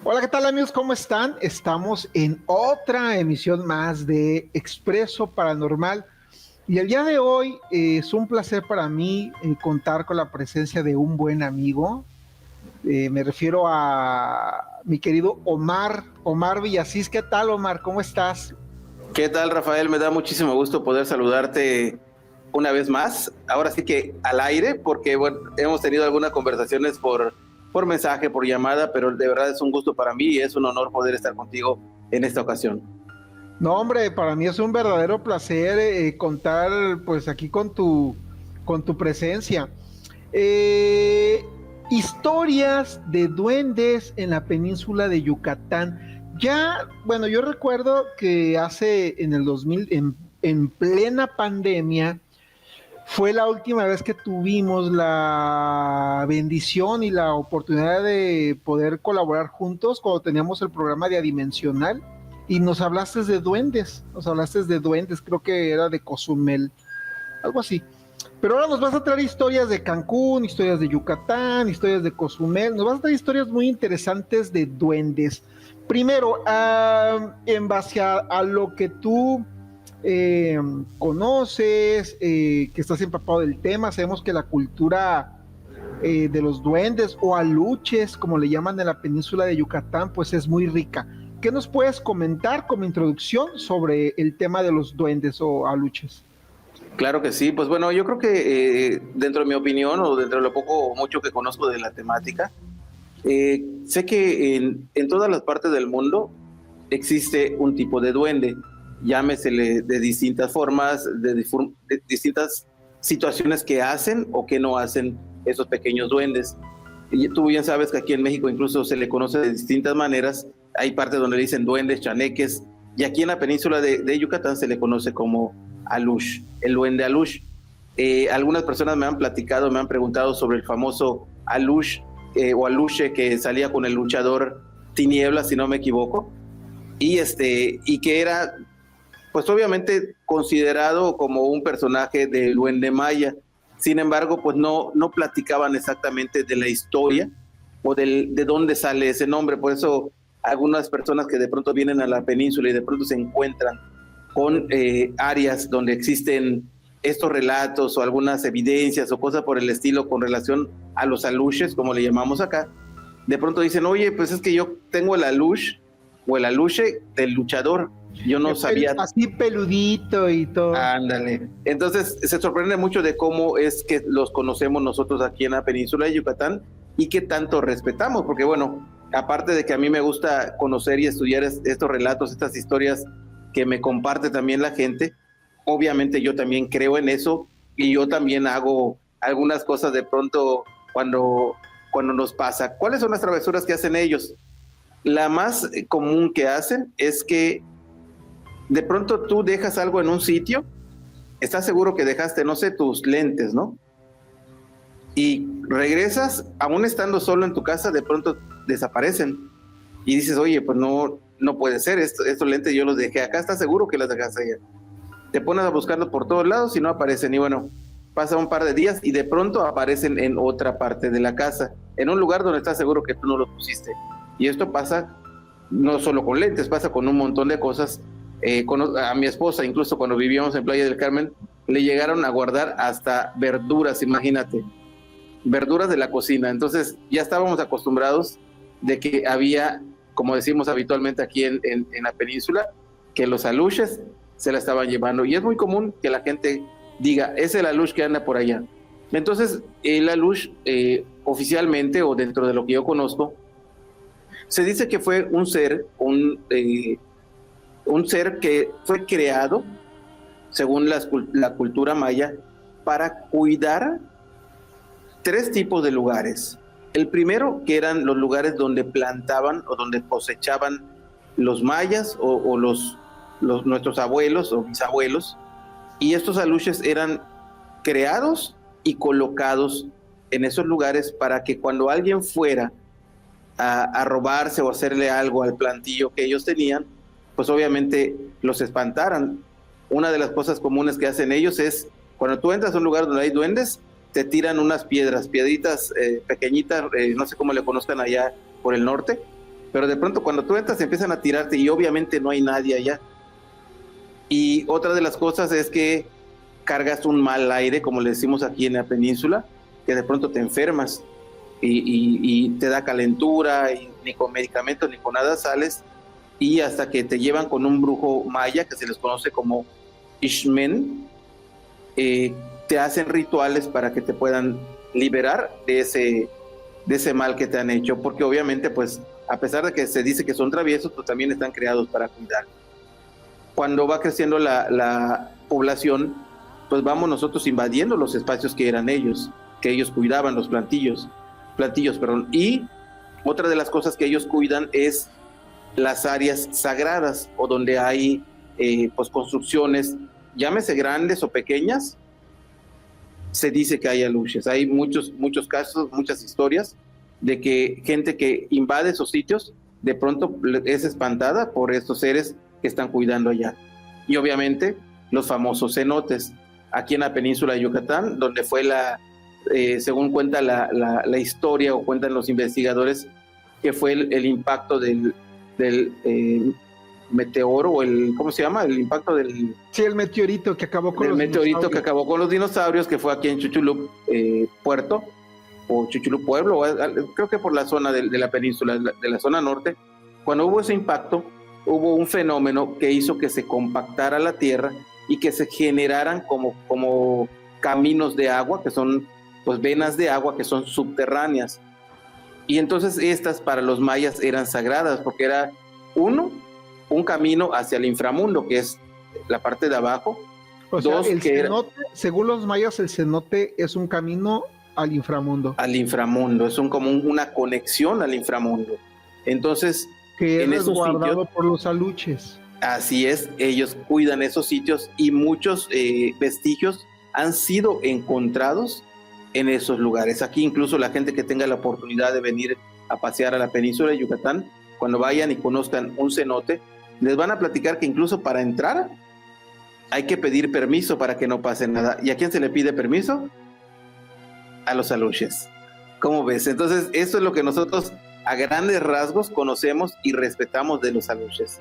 Hola, ¿qué tal amigos? ¿Cómo están? Estamos en otra emisión más de Expreso Paranormal y el día de hoy es un placer para mí contar con la presencia de un buen amigo. Me refiero a mi querido Omar Villasís. ¿Qué tal, Omar? ¿Cómo estás? ¿Qué tal, Rafael? Me da muchísimo gusto poder saludarte una vez más. Ahora sí que al aire, porque bueno, hemos tenido algunas conversaciones por mensaje, por llamada, pero de verdad es un gusto para mí y es un honor poder estar contigo en esta ocasión. No, hombre, para mí es un verdadero placer contar pues aquí con tu presencia. Eh, Historias de duendes en la península de Yucatán. Ya, bueno, yo recuerdo que hace en el 2000, en plena pandemia, fue la última vez que tuvimos la bendición y la oportunidad de poder colaborar juntos cuando teníamos el programa de Adimensional y nos hablaste de duendes, creo que era de Cozumel, algo así. Pero ahora nos vas a traer historias de Cancún, historias de Yucatán, historias de Cozumel, nos vas a traer historias muy interesantes de duendes. Primero, en base a lo que tú conoces, que estás empapado del tema, sabemos que la cultura de los duendes o aluches, como le llaman en la península de Yucatán, pues es muy rica. ¿Qué nos puedes comentar como introducción sobre el tema de los duendes o aluches? Claro que sí, pues bueno, yo creo que dentro de mi opinión o dentro de lo poco o mucho que conozco de la temática, sé que en todas las partes del mundo existe un tipo de duende, llámesele de distintas formas, de distintas situaciones que hacen o que no hacen esos pequeños duendes. Y tú bien sabes que aquí en México incluso se le conoce de distintas maneras, hay partes donde le dicen duendes, chaneques, y aquí en la península de Yucatán se le conoce como alush, el duende alush. Algunas personas me han platicado, me han preguntado sobre el famoso alush o aluche que salía con el luchador Tinieblas, si no me equivoco, y que era pues obviamente considerado como un personaje del duende maya. Sin embargo, pues no platicaban exactamente de la historia o de dónde sale ese nombre. Por eso algunas personas que de pronto vienen a la península y de pronto se encuentran con áreas donde existen estos relatos o algunas evidencias o cosas por el estilo con relación a los aluches, como le llamamos acá, de pronto dicen, oye, pues es que yo tengo el aluche o el aluche del luchador. Yo no sabía. Así peludito y todo. Ándale. Entonces se sorprende mucho de cómo es que los conocemos nosotros aquí en la península de Yucatán y qué tanto respetamos, porque bueno, aparte de que a mí me gusta conocer y estudiar estos relatos, estas historias que me comparte también la gente, obviamente yo también creo en eso y yo también hago algunas cosas de pronto cuando nos pasa. ¿Cuáles son las travesuras que hacen ellos? La más común que hacen es que de pronto tú dejas algo en un sitio, estás seguro que dejaste, no sé, tus lentes, ¿no? Y regresas, aún estando solo en tu casa, de pronto desaparecen. Y dices, oye, pues no puede ser, estos lentes yo los dejé acá, ¿estás seguro que los dejaste allá? Te pones a buscarlos por todos lados y no aparecen. Y bueno, pasa un par de días y de pronto aparecen en otra parte de la casa, en un lugar donde estás seguro que tú no los pusiste. Y esto pasa no solo con lentes, pasa con un montón de cosas. A mi esposa, incluso cuando vivíamos en Playa del Carmen, le llegaron a guardar hasta verduras, imagínate, verduras de la cocina. Entonces ya estábamos acostumbrados de que había, como decimos habitualmente aquí en la península, que los aluches se la estaban llevando. Y es muy común que la gente diga, es el aluche que anda por allá. Entonces el aluche oficialmente o dentro de lo que yo conozco, se dice que fue un ser que fue creado, según la cultura maya, para cuidar tres tipos de lugares. El primero, que eran los lugares donde plantaban o donde cosechaban los mayas o nuestros abuelos o bisabuelos, y estos aluches eran creados y colocados en esos lugares para que cuando alguien fuera a robarse o hacerle algo al plantillo que ellos tenían, pues obviamente los espantaran. Una de las cosas comunes que hacen ellos es, cuando tú entras a un lugar donde hay duendes, te tiran unas piedritas pequeñitas, no sé cómo le conozcan allá por el norte, pero de pronto cuando tú entras empiezan a tirarte y obviamente no hay nadie allá. Y otra de las cosas es que cargas un mal aire, como le decimos aquí en la península, que de pronto te enfermas y te da calentura, y ni con medicamentos ni con nada sales, y hasta que te llevan con un brujo maya, que se les conoce como Ishmen, te hacen rituales para que te puedan liberar de ese mal que te han hecho, porque obviamente pues a pesar de que se dice que son traviesos, pues también están creados para cuidar. Cuando va creciendo la población, pues vamos nosotros invadiendo los espacios que eran ellos, que ellos cuidaban, los plantillos, y otra de las cosas que ellos cuidan es las áreas sagradas, o donde hay pues construcciones, llámese grandes o pequeñas, se dice que hay aluches. Hay muchos casos, muchas historias de que gente que invade esos sitios de pronto es espantada por estos seres que están cuidando allá. Y obviamente los famosos cenotes, aquí en la península de Yucatán, donde fue según cuenta la historia, o cuentan los investigadores, que fue el impacto del meteoro, o ¿cómo se llama? El impacto del... Sí, el meteorito que acabó con los dinosaurios. Que acabó con los dinosaurios, que fue aquí en Chuchulup Puerto, o Chuchulup Pueblo, creo que por la zona de la península, de la zona norte. Cuando hubo ese impacto, hubo un fenómeno que hizo que se compactara la tierra y que se generaran como caminos de agua, que son pues venas de agua que son subterráneas. Y entonces estas para los mayas eran sagradas, porque era un camino hacia el inframundo, que es la parte de abajo. O sea, el cenote, según los mayas, el cenote es un camino al inframundo. Al inframundo, es como una conexión al inframundo. Entonces, que es resguardado por los aluches. Así es, ellos cuidan esos sitios, y muchos vestigios han sido encontrados en esos lugares. Aquí incluso la gente que tenga la oportunidad de venir a pasear a la península de Yucatán, cuando vayan y conozcan un cenote, les van a platicar que incluso para entrar hay que pedir permiso para que no pase nada. ¿Y a quién se le pide permiso? A los aluches. ¿Cómo ves? Entonces, eso es lo que nosotros a grandes rasgos conocemos y respetamos de los aluches.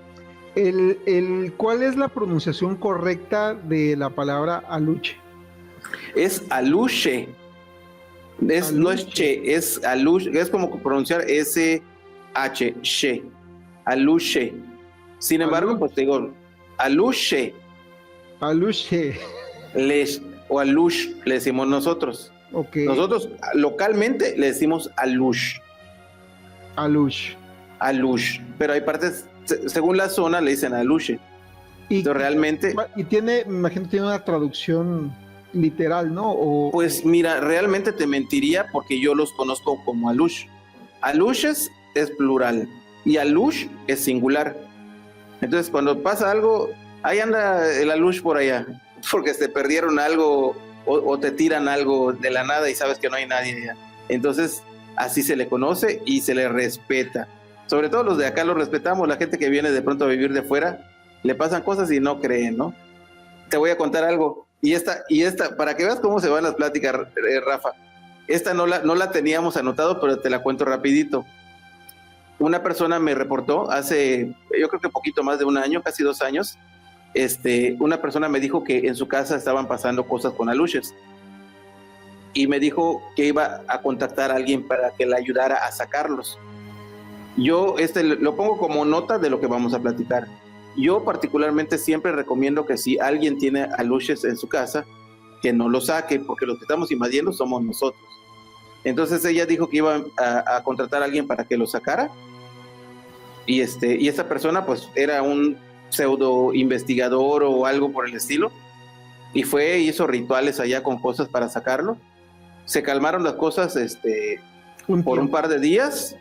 ¿Cuál es la pronunciación correcta de la palabra aluche? Es aluche. No es che, es aluche. Es como pronunciar S-H, she. Aluche. Sin embargo, pues te digo, aluche. Aluche. O alush, le decimos nosotros. Okay. Nosotros localmente le decimos alush. Alush. Pero hay partes, según la zona, le dicen aluche. Entonces, realmente... Y me imagino, tiene una traducción literal, ¿no? Pues mira, realmente te mentiría, porque yo los conozco como alush. Alushes es plural y alush es singular. Entonces, cuando pasa algo, ahí anda el alush por allá, porque te perdieron algo o te tiran algo de la nada y sabes que no hay nadie allá. Entonces, así se le conoce y se le respeta. Sobre todo los de acá los respetamos. La gente que viene de pronto a vivir de fuera, le pasan cosas y no creen, ¿no? Te voy a contar algo. Y esta, para que veas cómo se van las pláticas, Rafa. Esta no la teníamos anotado, pero te la cuento rapidito. Una persona me reportó hace, yo creo que poquito más de un año, casi 2 años. Una persona me dijo que en su casa estaban pasando cosas con aluches. Y me dijo que iba a contactar a alguien para que le ayudara a sacarlos. Yo lo pongo como nota de lo que vamos a platicar. Yo particularmente siempre recomiendo que si alguien tiene aluches en su casa, que no lo saque, porque los que estamos invadiendo somos nosotros. Entonces ella dijo que iba a contratar a alguien para que lo sacara, y esta persona pues era un pseudo investigador o algo por el estilo, y hizo rituales allá con cosas para sacarlo. Se calmaron las cosas por un par de días.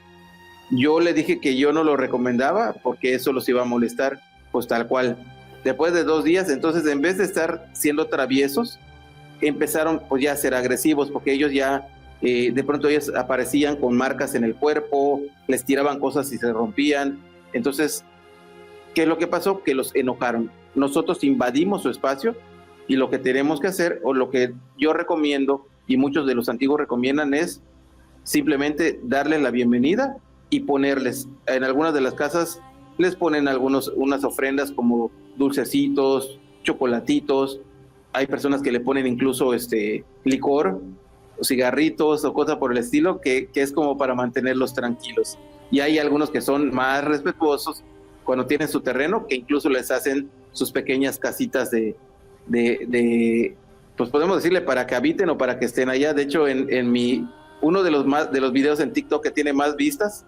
Yo le dije que yo no lo recomendaba porque eso los iba a molestar, pues tal cual. Después de 2 días, entonces, en vez de estar siendo traviesos, empezaron pues ya a ser agresivos, porque ellos ya de pronto ellos aparecían con marcas en el cuerpo, les tiraban cosas y se rompían. Entonces, ¿qué es lo que pasó? Que los enojaron. Nosotros invadimos su espacio, y lo que tenemos que hacer, o lo que yo recomiendo y muchos de los antiguos recomiendan, es simplemente darle la bienvenida y ponerles. En algunas de las casas les ponen unas ofrendas como dulcecitos, chocolatitos. Hay personas que le ponen incluso licor, cigarritos o cosas por el estilo, que es como para mantenerlos tranquilos. Y hay algunos que son más respetuosos cuando tienen su terreno, que incluso les hacen sus pequeñas casitas de pues podemos decirle para que habiten o para que estén allá. De hecho, uno de los videos en TikTok que tiene más vistas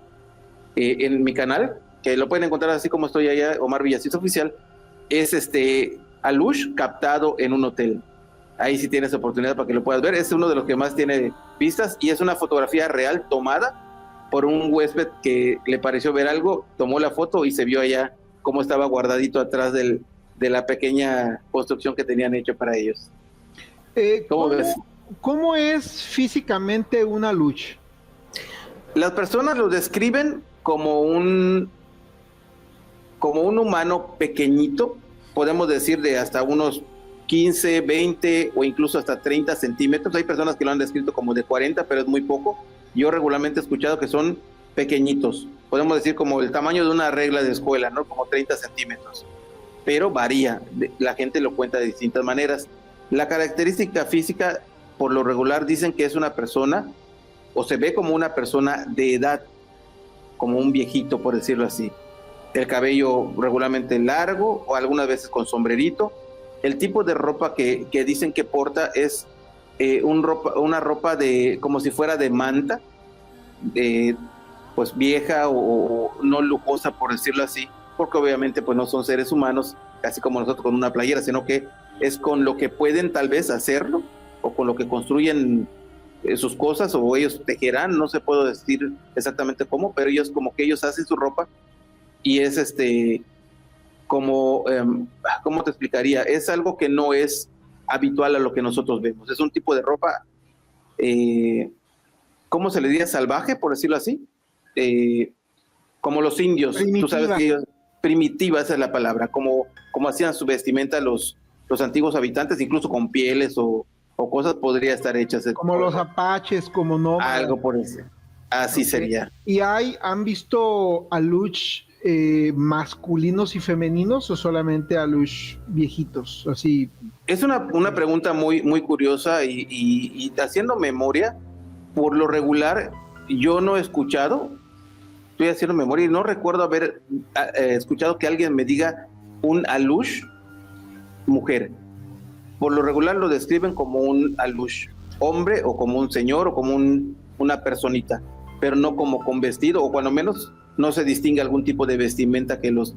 en mi canal, que lo pueden encontrar así como estoy allá, Omar Villasís Oficial, es Alush captado en un hotel. Ahí sí tienes oportunidad para que lo puedas ver. Es uno de los que más tiene vistas y es una fotografía real tomada por un huésped que le pareció ver algo, tomó la foto y se vio allá cómo estaba guardadito atrás de la pequeña construcción que tenían hecho para ellos. ¿Cómo es físicamente un Alush? Las personas lo describen como un humano pequeñito, podemos decir de hasta unos 15, 20 o incluso hasta 30 centímetros. Hay personas que lo han descrito como de 40, pero es muy poco. Yo regularmente he escuchado que son pequeñitos. Podemos decir como el tamaño de una regla de escuela, ¿no? Como 30 centímetros. Pero varía. La gente lo cuenta de distintas maneras. La característica física, por lo regular, dicen que es una persona, o se ve como una persona de edad, como un viejito, por decirlo así. El cabello regularmente largo o algunas veces con sombrerito. El tipo de ropa que dicen que porta es una ropa como si fuera de manta, pues vieja o no lujosa, por decirlo así, porque obviamente pues no son seres humanos, casi como nosotros con una playera, sino que es con lo que pueden tal vez hacerlo o con lo que construyen sus cosas, o ellos tejerán, no se puedo decir exactamente cómo, pero ellos como que ellos hacen su ropa y es como, ¿cómo te explicaría? Es algo que no es habitual a lo que nosotros vemos. Es un tipo de ropa, ¿cómo se le diría? Salvaje, por decirlo así. Como los indios, Primitiva. tú sabes que ellos, primitiva, esa es la palabra, como hacían su vestimenta los antiguos habitantes, incluso con pieles o cosas podría estar hechas. Como los apaches, como no. Algo por eso. Así sería. ¿Y han visto Alush masculinos y femeninos o solamente Alush viejitos? Así. Es una pregunta muy, muy curiosa y haciendo memoria, por lo regular, yo no he escuchado, estoy haciendo memoria y no recuerdo haber escuchado que alguien me diga un Alush mujer. Por lo regular lo describen como un Alush hombre o como un señor o como una personita, pero no como con vestido, o cuando menos no se distingue algún tipo de vestimenta que los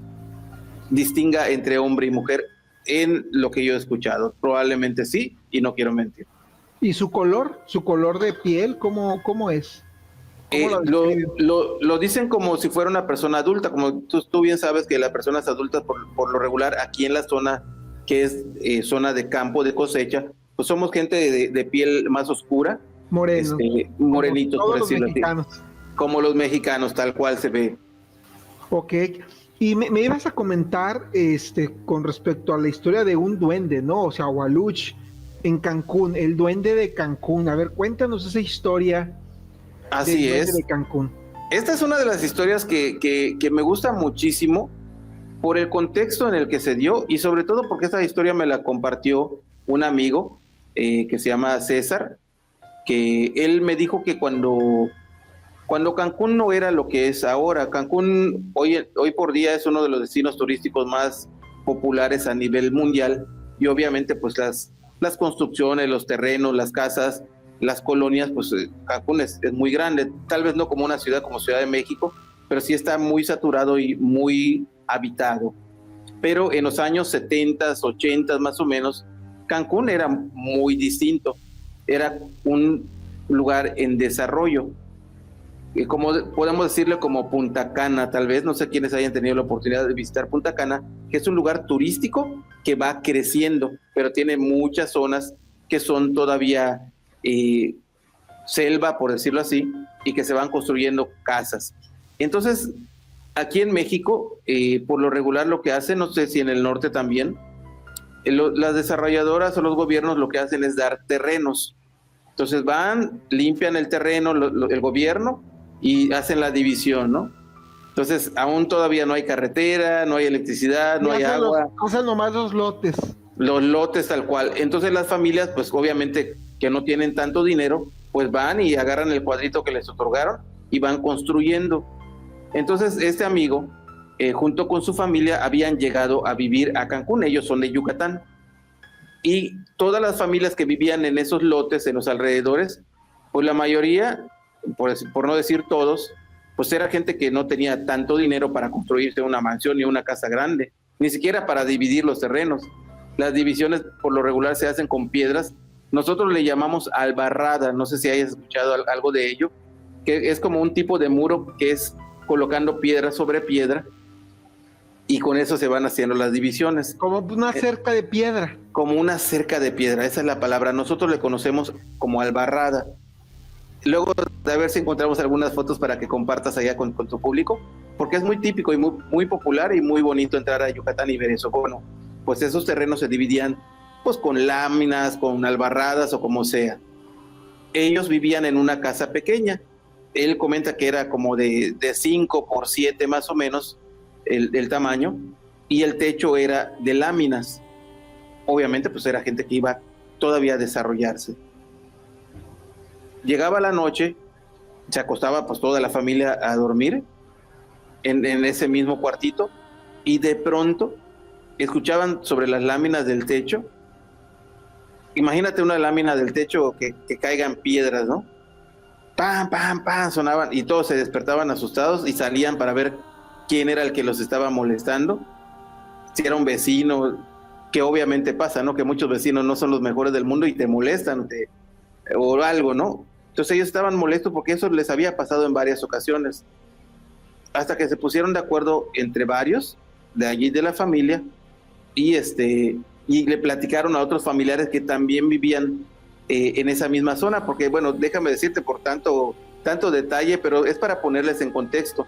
distinga entre hombre y mujer en lo que yo he escuchado. Probablemente sí, y no quiero mentir. ¿Y su color de piel, cómo es? Lo dicen como si fuera una persona adulta, como tú bien sabes que las personas adultas por lo regular aquí en la zona que es zona de campo, de cosecha, pues somos gente de piel más oscura, morenos, morenitos, por decirlo así. Como los mexicanos, tal cual se ve. Ok, y me ibas a comentar con respecto a la historia de un duende, ¿no? O sea, Alush en Cancún, el duende de Cancún. A ver, cuéntanos esa historia. Así del duende es. De Cancún. Esta es una de las historias que me gusta muchísimo por el contexto en el que se dio y sobre todo porque esta historia me la compartió un amigo que se llama César, que él me dijo que cuando Cancún no era lo que es ahora, Cancún hoy por día es uno de los destinos turísticos más populares a nivel mundial y obviamente pues las construcciones, los terrenos, las casas, las colonias, pues Cancún es muy grande, tal vez no como una ciudad como Ciudad de México, pero sí está muy saturado y muy habitado. Pero en los años 70, 80 más o menos, Cancún era muy distinto, era un lugar en desarrollo, como podemos decirle como Punta Cana, tal vez, no sé quiénes hayan tenido la oportunidad de visitar Punta Cana, que es un lugar turístico que va creciendo, pero tiene muchas zonas que son todavía selva, por decirlo así, y que se van construyendo casas. Entonces, aquí en México, por lo regular lo que hacen, no sé si en el norte también, las desarrolladoras o los gobiernos lo que hacen es dar terrenos. Entonces van, limpian el terreno, el gobierno, y hacen la división, ¿no? Entonces, aún todavía no hay carretera, no hay electricidad, no hay agua. Hacen nomás los lotes. Los lotes tal cual. Entonces las familias, pues obviamente que no tienen tanto dinero, pues van y agarran el cuadrito que les otorgaron y van construyendo. Entonces este amigo, junto con su familia, habían llegado a vivir a Cancún. Ellos son de Yucatán. Y todas las familias que vivían en esos lotes, en los alrededores, pues la mayoría, por no decir todos, pues era gente que no tenía tanto dinero para construirse una mansión ni una casa grande, ni siquiera para dividir los terrenos. Las divisiones por lo regular se hacen con piedras. Nosotros le llamamos albarrada, no sé si hayas escuchado algo de ello, que es como un tipo de muro que es colocando piedra sobre piedra y con eso se van haciendo las divisiones. Como una cerca de piedra. Como una cerca de piedra, esa es la palabra. Nosotros le conocemos como albarrada. Luego, a ver si encontramos algunas fotos para que compartas allá con tu público, porque es muy típico y muy popular y muy bonito entrar a Yucatán y ver eso. Bueno, pues esos terrenos se dividían pues con láminas, con albarradas o como sea. Ellos vivían en una casa pequeña. Él comenta que era como de 5 por 7 más o menos el tamaño, y el techo era de láminas. Obviamente pues era gente que iba todavía a desarrollarse. Llegaba la noche, se acostaba pues toda la familia a dormir en ese mismo cuartito, y de pronto escuchaban sobre las láminas del techo. Imagínate una lámina del techo que caigan piedras, ¿no? ¡Pam, pam, pam! Sonaban y todos se despertaban asustados y salían para ver quién era el que los estaba molestando. Si era un vecino, que obviamente pasa, ¿no? Que muchos vecinos no son los mejores del mundo y te molestan o algo, ¿no? Entonces ellos estaban molestos porque eso les había pasado en varias ocasiones. Hasta que se pusieron de acuerdo entre varios de allí de la familia y le platicaron a otros familiares que también vivían en esa misma zona, porque bueno, déjame decirte por tanto detalle, pero es para ponerles en contexto.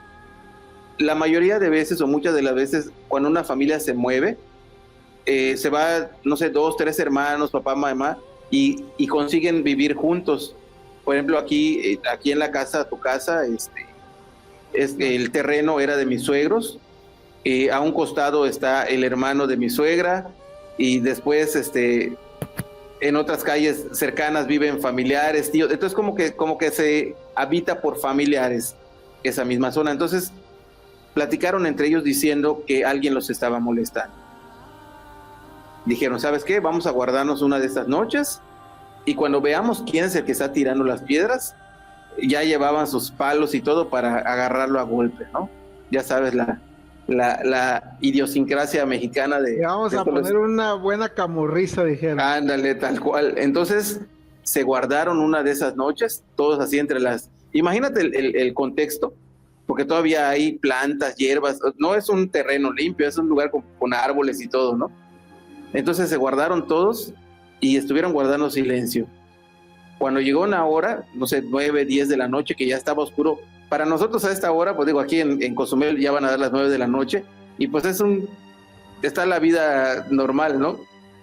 La mayoría de veces o muchas de las veces cuando una familia se mueve, se va, no sé, 2, 3 hermanos, papá, mamá, y consiguen vivir juntos. Por ejemplo, aquí en la casa, tu casa, el terreno era de mis suegros, a un costado está el hermano de mi suegra, y después en otras calles cercanas viven familiares, tíos. Entonces como que se habita por familiares esa misma zona. Entonces platicaron entre ellos diciendo que alguien los estaba molestando. Dijeron, ¿sabes qué? Vamos a guardarnos una de estas noches y cuando veamos quién es el que está tirando las piedras, ya llevaban sus palos y todo para agarrarlo a golpe, ¿no? Ya sabes, la idiosincrasia mexicana de... Vamos a poner una buena camorriza, dijeron. Ándale, tal cual. Entonces se guardaron una de esas noches, todos así entre las... Imagínate el contexto, porque todavía hay plantas, hierbas, no es un terreno limpio, es un lugar con árboles y todo, ¿no? Entonces se guardaron todos y estuvieron guardando silencio. Cuando llegó una hora, no sé, 9, 10 de la noche, que ya estaba oscuro, para nosotros a esta hora, pues digo, aquí en Cozumel ya van a dar las 9 de la noche, y pues está la vida normal, ¿no?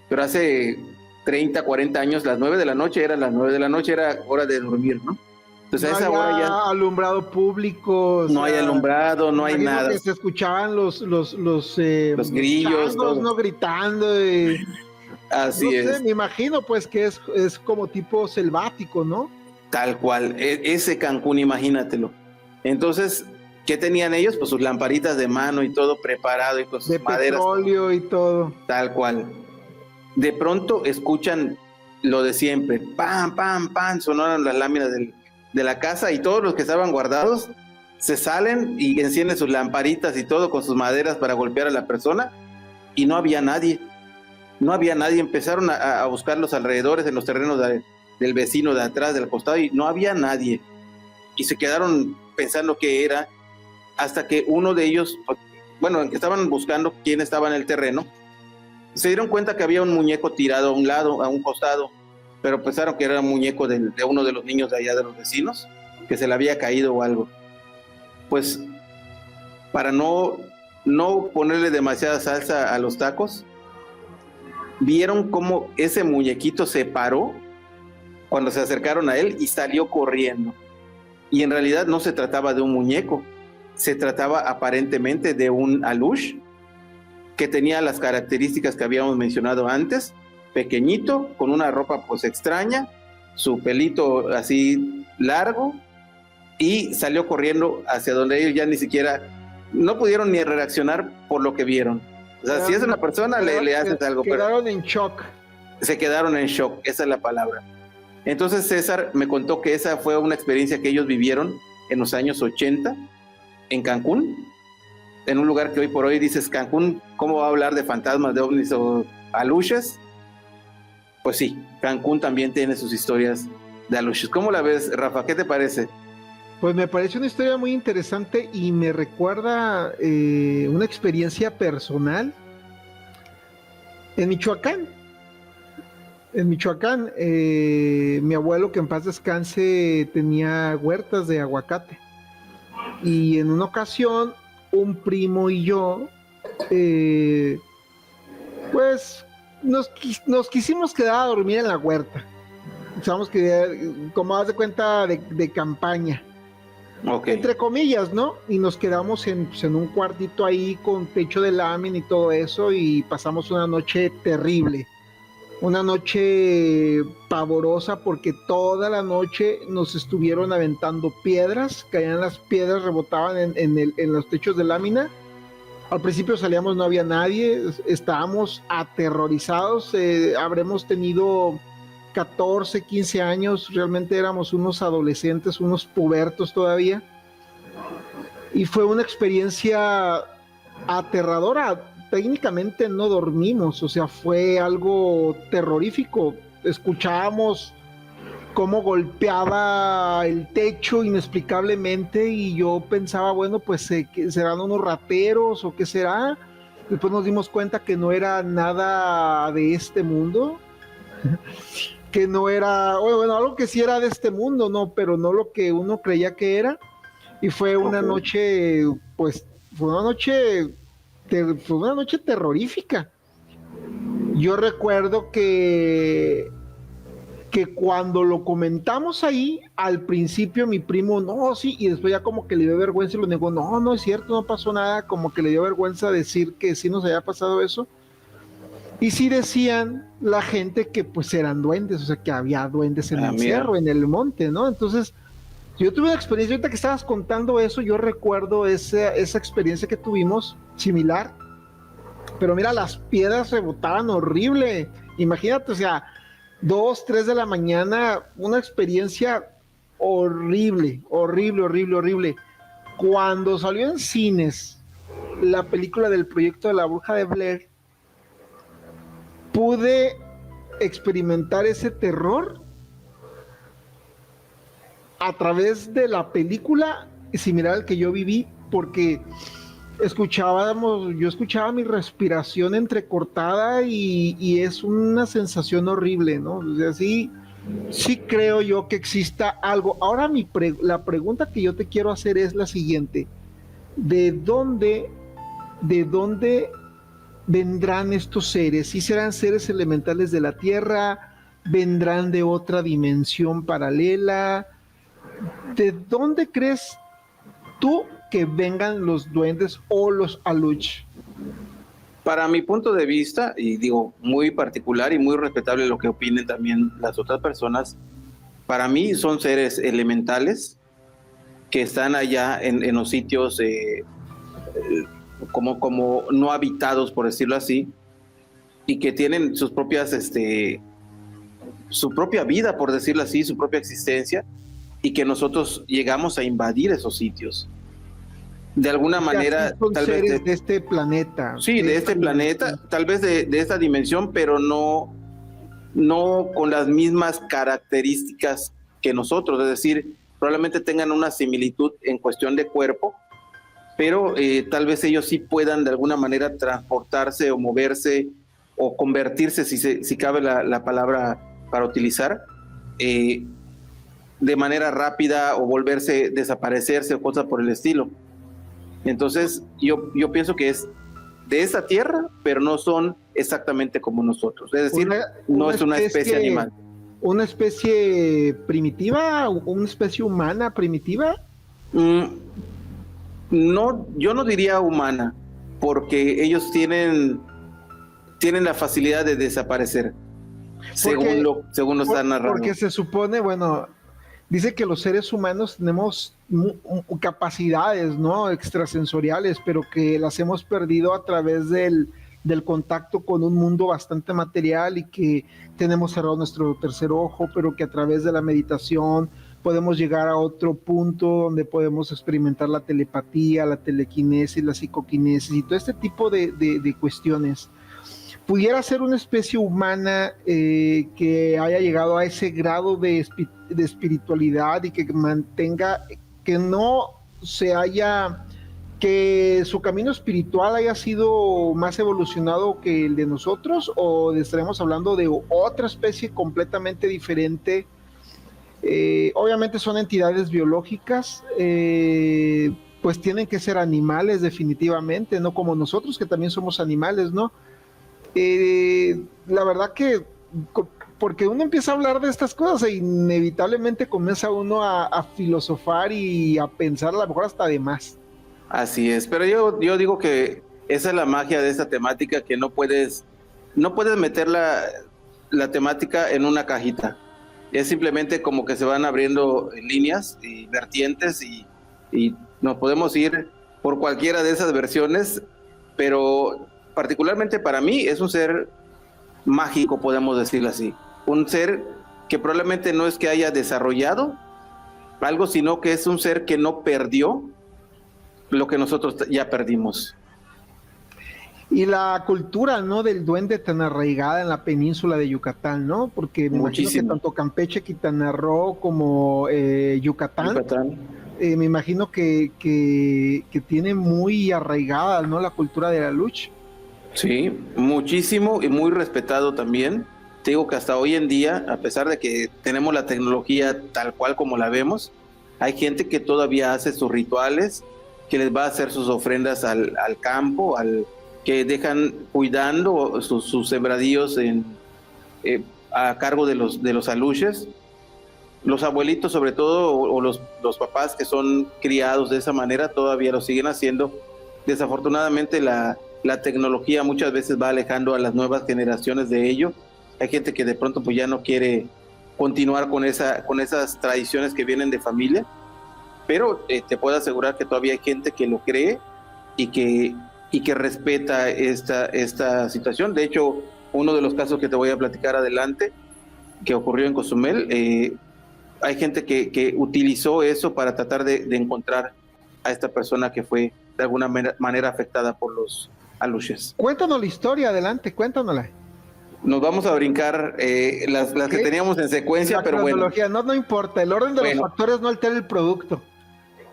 Pero hace 30, 40 años, las 9 de la noche eran las 9 de la noche, era hora de dormir, ¿no? Entonces a esa hora ya... alumbrado público. No hay alumbrado, no hay nada. Que se escuchaban los grillos, changos, no gritando. Así no es. Sé, me imagino pues que es como tipo selvático, ¿no? Tal cual, ese Cancún, imagínatelo. Entonces, ¿qué tenían ellos? Pues sus lamparitas de mano y todo preparado y con sus maderas. Petróleo y todo. Tal cual. De pronto escuchan lo de siempre. ¡Pam, pam, pam! Sonaron las láminas de la casa y todos los que estaban guardados se salen y encienden sus lamparitas y todo con sus maderas para golpear a la persona y no había nadie. No había nadie. Empezaron a buscar los alrededores en los terrenos del vecino de atrás, del costado, y no había nadie. Y se quedaron pensando qué era, hasta que uno de ellos, bueno, en que estaban buscando quién estaba en el terreno, se dieron cuenta que había un muñeco tirado a un lado, a un costado, pero pensaron que era un muñeco de uno de los niños de allá de los vecinos, que se le había caído o algo. Pues, para no ponerle demasiada salsa a los tacos, vieron cómo ese muñequito se paró cuando se acercaron a él y salió corriendo. y en realidad no se trataba de un muñeco, se trataba aparentemente de un alush que tenía las características que habíamos mencionado antes, pequeñito, con una ropa pues extraña, su pelito así largo, y salió corriendo hacia donde ellos ya ni siquiera, no pudieron ni reaccionar por lo que vieron. O sea, si es una persona, le haces algo. Quedaron en shock. Se quedaron en shock, esa es la palabra. Entonces César me contó que esa fue una experiencia que ellos vivieron en los años 80 en Cancún, en un lugar que hoy por hoy dices Cancún, ¿cómo va a hablar de fantasmas, de ovnis o aluches? Pues sí, Cancún también tiene sus historias de aluches. ¿Cómo la ves, Rafa? ¿Qué te parece? Pues me parece una historia muy interesante y me recuerda una experiencia personal en Michoacán. En Michoacán, mi abuelo, que en paz descanse, tenía huertas de aguacate. Y en una ocasión, un primo y yo, pues nos quisimos quedar a dormir en la huerta. Pensamos que, como haz de cuenta, de campaña. Okay. Entre comillas, ¿no? Y nos quedamos pues, en un cuartito ahí con techo de lámina y todo eso, y pasamos una noche terrible. Una noche pavorosa porque toda la noche nos estuvieron aventando piedras, caían las piedras, rebotaban en los techos de lámina. Al principio salíamos, no había nadie, estábamos aterrorizados, habremos tenido 14, 15 años, realmente éramos unos adolescentes, unos pubertos todavía. Y fue una experiencia aterradora. Técnicamente no dormimos, o sea, fue algo terrorífico. Escuchábamos cómo golpeaba el techo inexplicablemente y yo pensaba, bueno, pues serán unos rateros o qué será. Después nos dimos cuenta que no era nada de este mundo, que no era, bueno, algo que sí era de este mundo, no, pero no lo que uno creía que era. Y fue una noche, pues, fue una noche terrorífica. Yo recuerdo que cuando lo comentamos ahí, al principio mi primo, no, sí, y después ya como que le dio vergüenza y lo negó, no, no es cierto, no pasó nada, como que le dio vergüenza decir que sí nos había pasado eso. Y sí decían la gente que pues eran duendes, o sea, que había duendes en el cerro, en el monte, ¿no? Entonces, yo tuve una experiencia, ahorita que estabas contando eso, yo recuerdo esa experiencia que tuvimos, similar, pero mira, las piedras rebotaban horrible, imagínate, o sea, 2, 3 de la mañana, una experiencia horrible, horrible, horrible, horrible. Cuando salió en cines la película del proyecto de la bruja de Blair, pude experimentar ese terror a través de la película similar al que yo viví, porque yo escuchaba mi respiración entrecortada y es una sensación horrible, ¿no? O sea, sí creo yo que exista algo. Ahora la pregunta que yo te quiero hacer es la siguiente: ¿de dónde vendrán estos seres? ¿Sí serán seres elementales de la Tierra? ¿Vendrán de otra dimensión paralela? ¿De dónde crees tú que vengan los duendes o los aluch? Para mi punto de vista, y digo muy particular y muy respetable lo que opinen también las otras personas, para mí son seres elementales que están allá en los sitios como no habitados, por decirlo así, y que tienen sus propias, su propia vida, por decirlo así, su propia existencia, y que nosotros llegamos a invadir esos sitios. De alguna manera, son tal seres vez de este planeta. Sí, de este planeta, tal vez de esta dimensión, pero no con las mismas características que nosotros, es decir, probablemente tengan una similitud en cuestión de cuerpo, pero tal vez ellos sí puedan de alguna manera transportarse o moverse o convertirse, si cabe la palabra para utilizar, de manera rápida o desaparecerse o cosas por el estilo. Entonces yo pienso que es de esa tierra, pero no son exactamente como nosotros, es decir, no es una especie animal. una especie primitiva, una especie humana primitiva. No, yo no diría humana, porque ellos tienen la facilidad de desaparecer, según lo están narrando. Porque se supone, bueno, dice que los seres humanos tenemos capacidades, ¿no? Extrasensoriales, pero que las hemos perdido a través del contacto con un mundo bastante material, y que tenemos cerrado nuestro tercer ojo, pero que a través de la meditación podemos llegar a otro punto donde podemos experimentar la telepatía, la telequinesis, la psicoquinesis y todo este tipo de cuestiones. Pudiera ser una especie humana que haya llegado a ese grado de espiritualidad y que mantenga, que no se haya, que su camino espiritual haya sido más evolucionado que el de nosotros, o estaremos hablando de otra especie completamente diferente. Obviamente son entidades biológicas, pues tienen que ser animales definitivamente, no como nosotros que también somos animales, ¿no? La verdad que porque uno empieza a hablar de estas cosas e inevitablemente comienza uno a filosofar y a pensar a lo mejor hasta de más. Así es, pero yo digo que esa es la magia de esta temática, que no puedes meter la temática en una cajita. Es simplemente como que se van abriendo líneas y vertientes y nos podemos ir por cualquiera de esas versiones, pero particularmente para mí es un ser mágico, podemos decirlo así. Un ser que probablemente no es que haya desarrollado algo, sino que es un ser que no perdió lo que nosotros ya perdimos. Y la cultura, ¿no?, del duende tan arraigada en la península de Yucatán, ¿no? Porque me imagino que tanto Campeche, Quintana Roo como Yucatán. Me imagino que tiene muy arraigada, ¿no?, la cultura de la lucha. Sí, muchísimo, y muy respetado también. Te digo que hasta hoy en día, a pesar de que tenemos la tecnología tal cual como la vemos, hay gente que todavía hace sus rituales, que les va a hacer sus ofrendas al campo, que dejan cuidando sus sembradíos a cargo de los aluches. Los abuelitos, sobre todo, o los papás que son criados de esa manera, todavía lo siguen haciendo. Desafortunadamente la tecnología muchas veces va alejando a las nuevas generaciones de ello. Hay gente que de pronto pues ya no quiere continuar con esas tradiciones que vienen de familia, pero te puedo asegurar que todavía hay gente que lo cree y que respeta esta situación. De hecho, uno de los casos que te voy a platicar adelante, que ocurrió en Cozumel, hay gente que utilizó eso para tratar de encontrar a esta persona que fue de alguna manera afectada por los aluches. Cuéntanos la historia, adelante, cuéntanosla. Nos vamos a brincar las que teníamos en secuencia, pero bueno. No importa, el orden de los factores no altera el producto.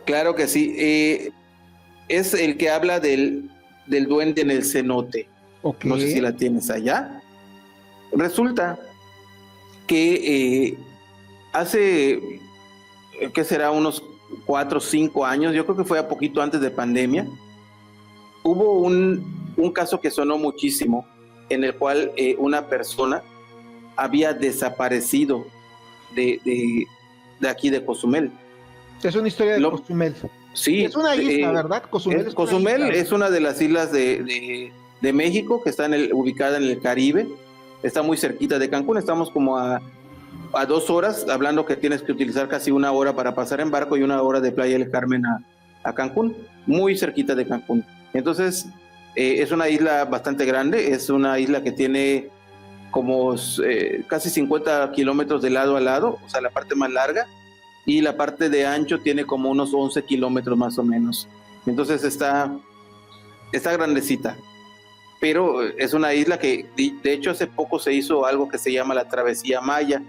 Claro que sí. Es el que habla del duende en el cenote. Okay. No sé si la tienes allá. Resulta que hace, ¿qué será? Unos 4 o 5 años, yo creo que fue a poquito antes de pandemia, hubo un caso que sonó muchísimo, en el cual una persona había desaparecido de aquí de Cozumel. Es una historia de Cozumel. Sí. Es una isla, ¿verdad? Cozumel es una de las islas de México, que está ubicada en el Caribe. Está muy cerquita de Cancún. Estamos como a 2 horas, hablando que tienes que utilizar casi 1 hora para pasar en barco y 1 hora de Playa del Carmen a Cancún. Muy cerquita de Cancún. Entonces, es una isla bastante grande. Es una isla que tiene como casi 50 kilómetros de lado a lado, o sea, la parte más larga. Y la parte de ancho tiene como unos 11 kilómetros más o menos. Entonces está grandecita. Pero es una isla que, de hecho, hace poco se hizo algo que se llama la Travesía Maya,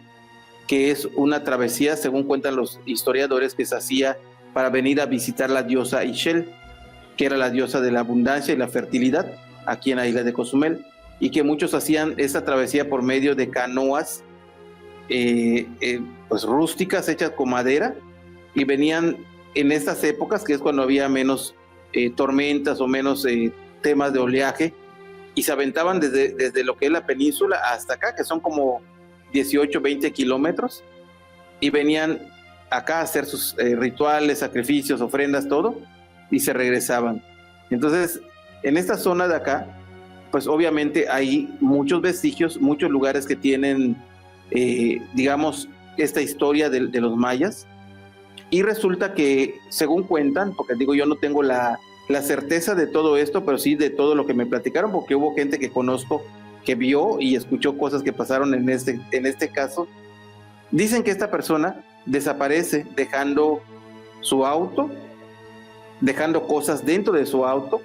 que es una travesía, según cuentan los historiadores, que se hacía para venir a visitar la diosa Ixchel, que era la diosa de la abundancia y la fertilidad, aquí en la isla de Cozumel, y que muchos hacían esa travesía por medio de canoas pues rústicas, hechas con madera, y venían en estas épocas, que es cuando había menos tormentas o menos temas de oleaje, y se aventaban desde lo que es la península hasta acá, que son como 18, 20 kilómetros y venían acá a hacer sus rituales, sacrificios, ofrendas, todo, y se regresaban. Entonces, en esta zona de acá, pues obviamente hay muchos vestigios, muchos lugares que tienen, digamos, esta historia de los mayas, y resulta que, según cuentan, porque digo, yo no tengo la certeza de todo esto, pero sí de todo lo que me platicaron, porque hubo gente que conozco que vio y escuchó cosas que pasaron en este caso. Dicen que esta persona desaparece dejando su auto, dejando cosas dentro de su auto,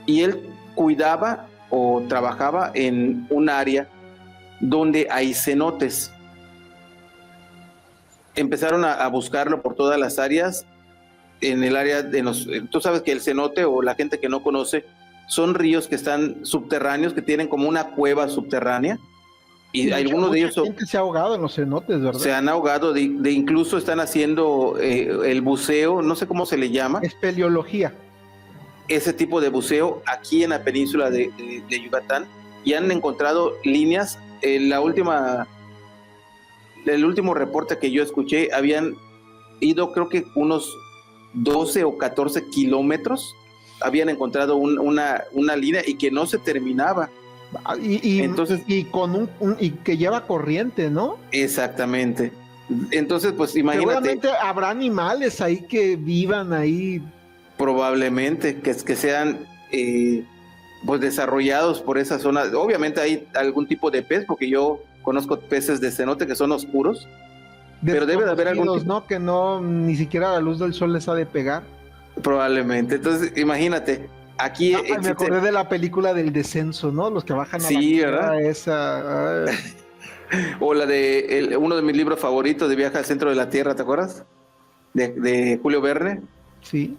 y él cuidaba o trabajaba en un área donde hay cenotes. Empezaron a buscarlo por todas las áreas. En el área tú sabes que el cenote, o la gente que no conoce, son ríos que están subterráneos, que tienen como una cueva subterránea, y Sí, algunos de ellos gente se ha ahogado en los cenotes, ¿verdad? se han ahogado, de incluso están haciendo el buceo, no sé cómo se le llama, Espeleología. ese tipo de buceo aquí en la península de Yucatán, y han encontrado líneas. El último reporte que yo escuché, habían ido creo que unos 12 o 14 kilómetros, habían encontrado una línea y que no se terminaba. Entonces, y con y que lleva corriente, ¿no? Exactamente. Entonces, pues imagínate. Seguramente habrá animales ahí que vivan ahí. Probablemente que sean pues desarrollados por esa zona. Obviamente hay algún tipo de pez, porque yo conozco peces de cenote que son oscuros, pero debe de haber algún tipo, ¿no? Que no, ni siquiera la luz del sol les ha de pegar. probablemente. Entonces, imagínate, aquí Me acordé de la película del descenso, ¿no? Los que bajan a sí, la ¿verdad? esa. O la de uno de mis libros favoritos, de Viaje al Centro de la Tierra, ¿te acuerdas? De Julio Verne. Sí.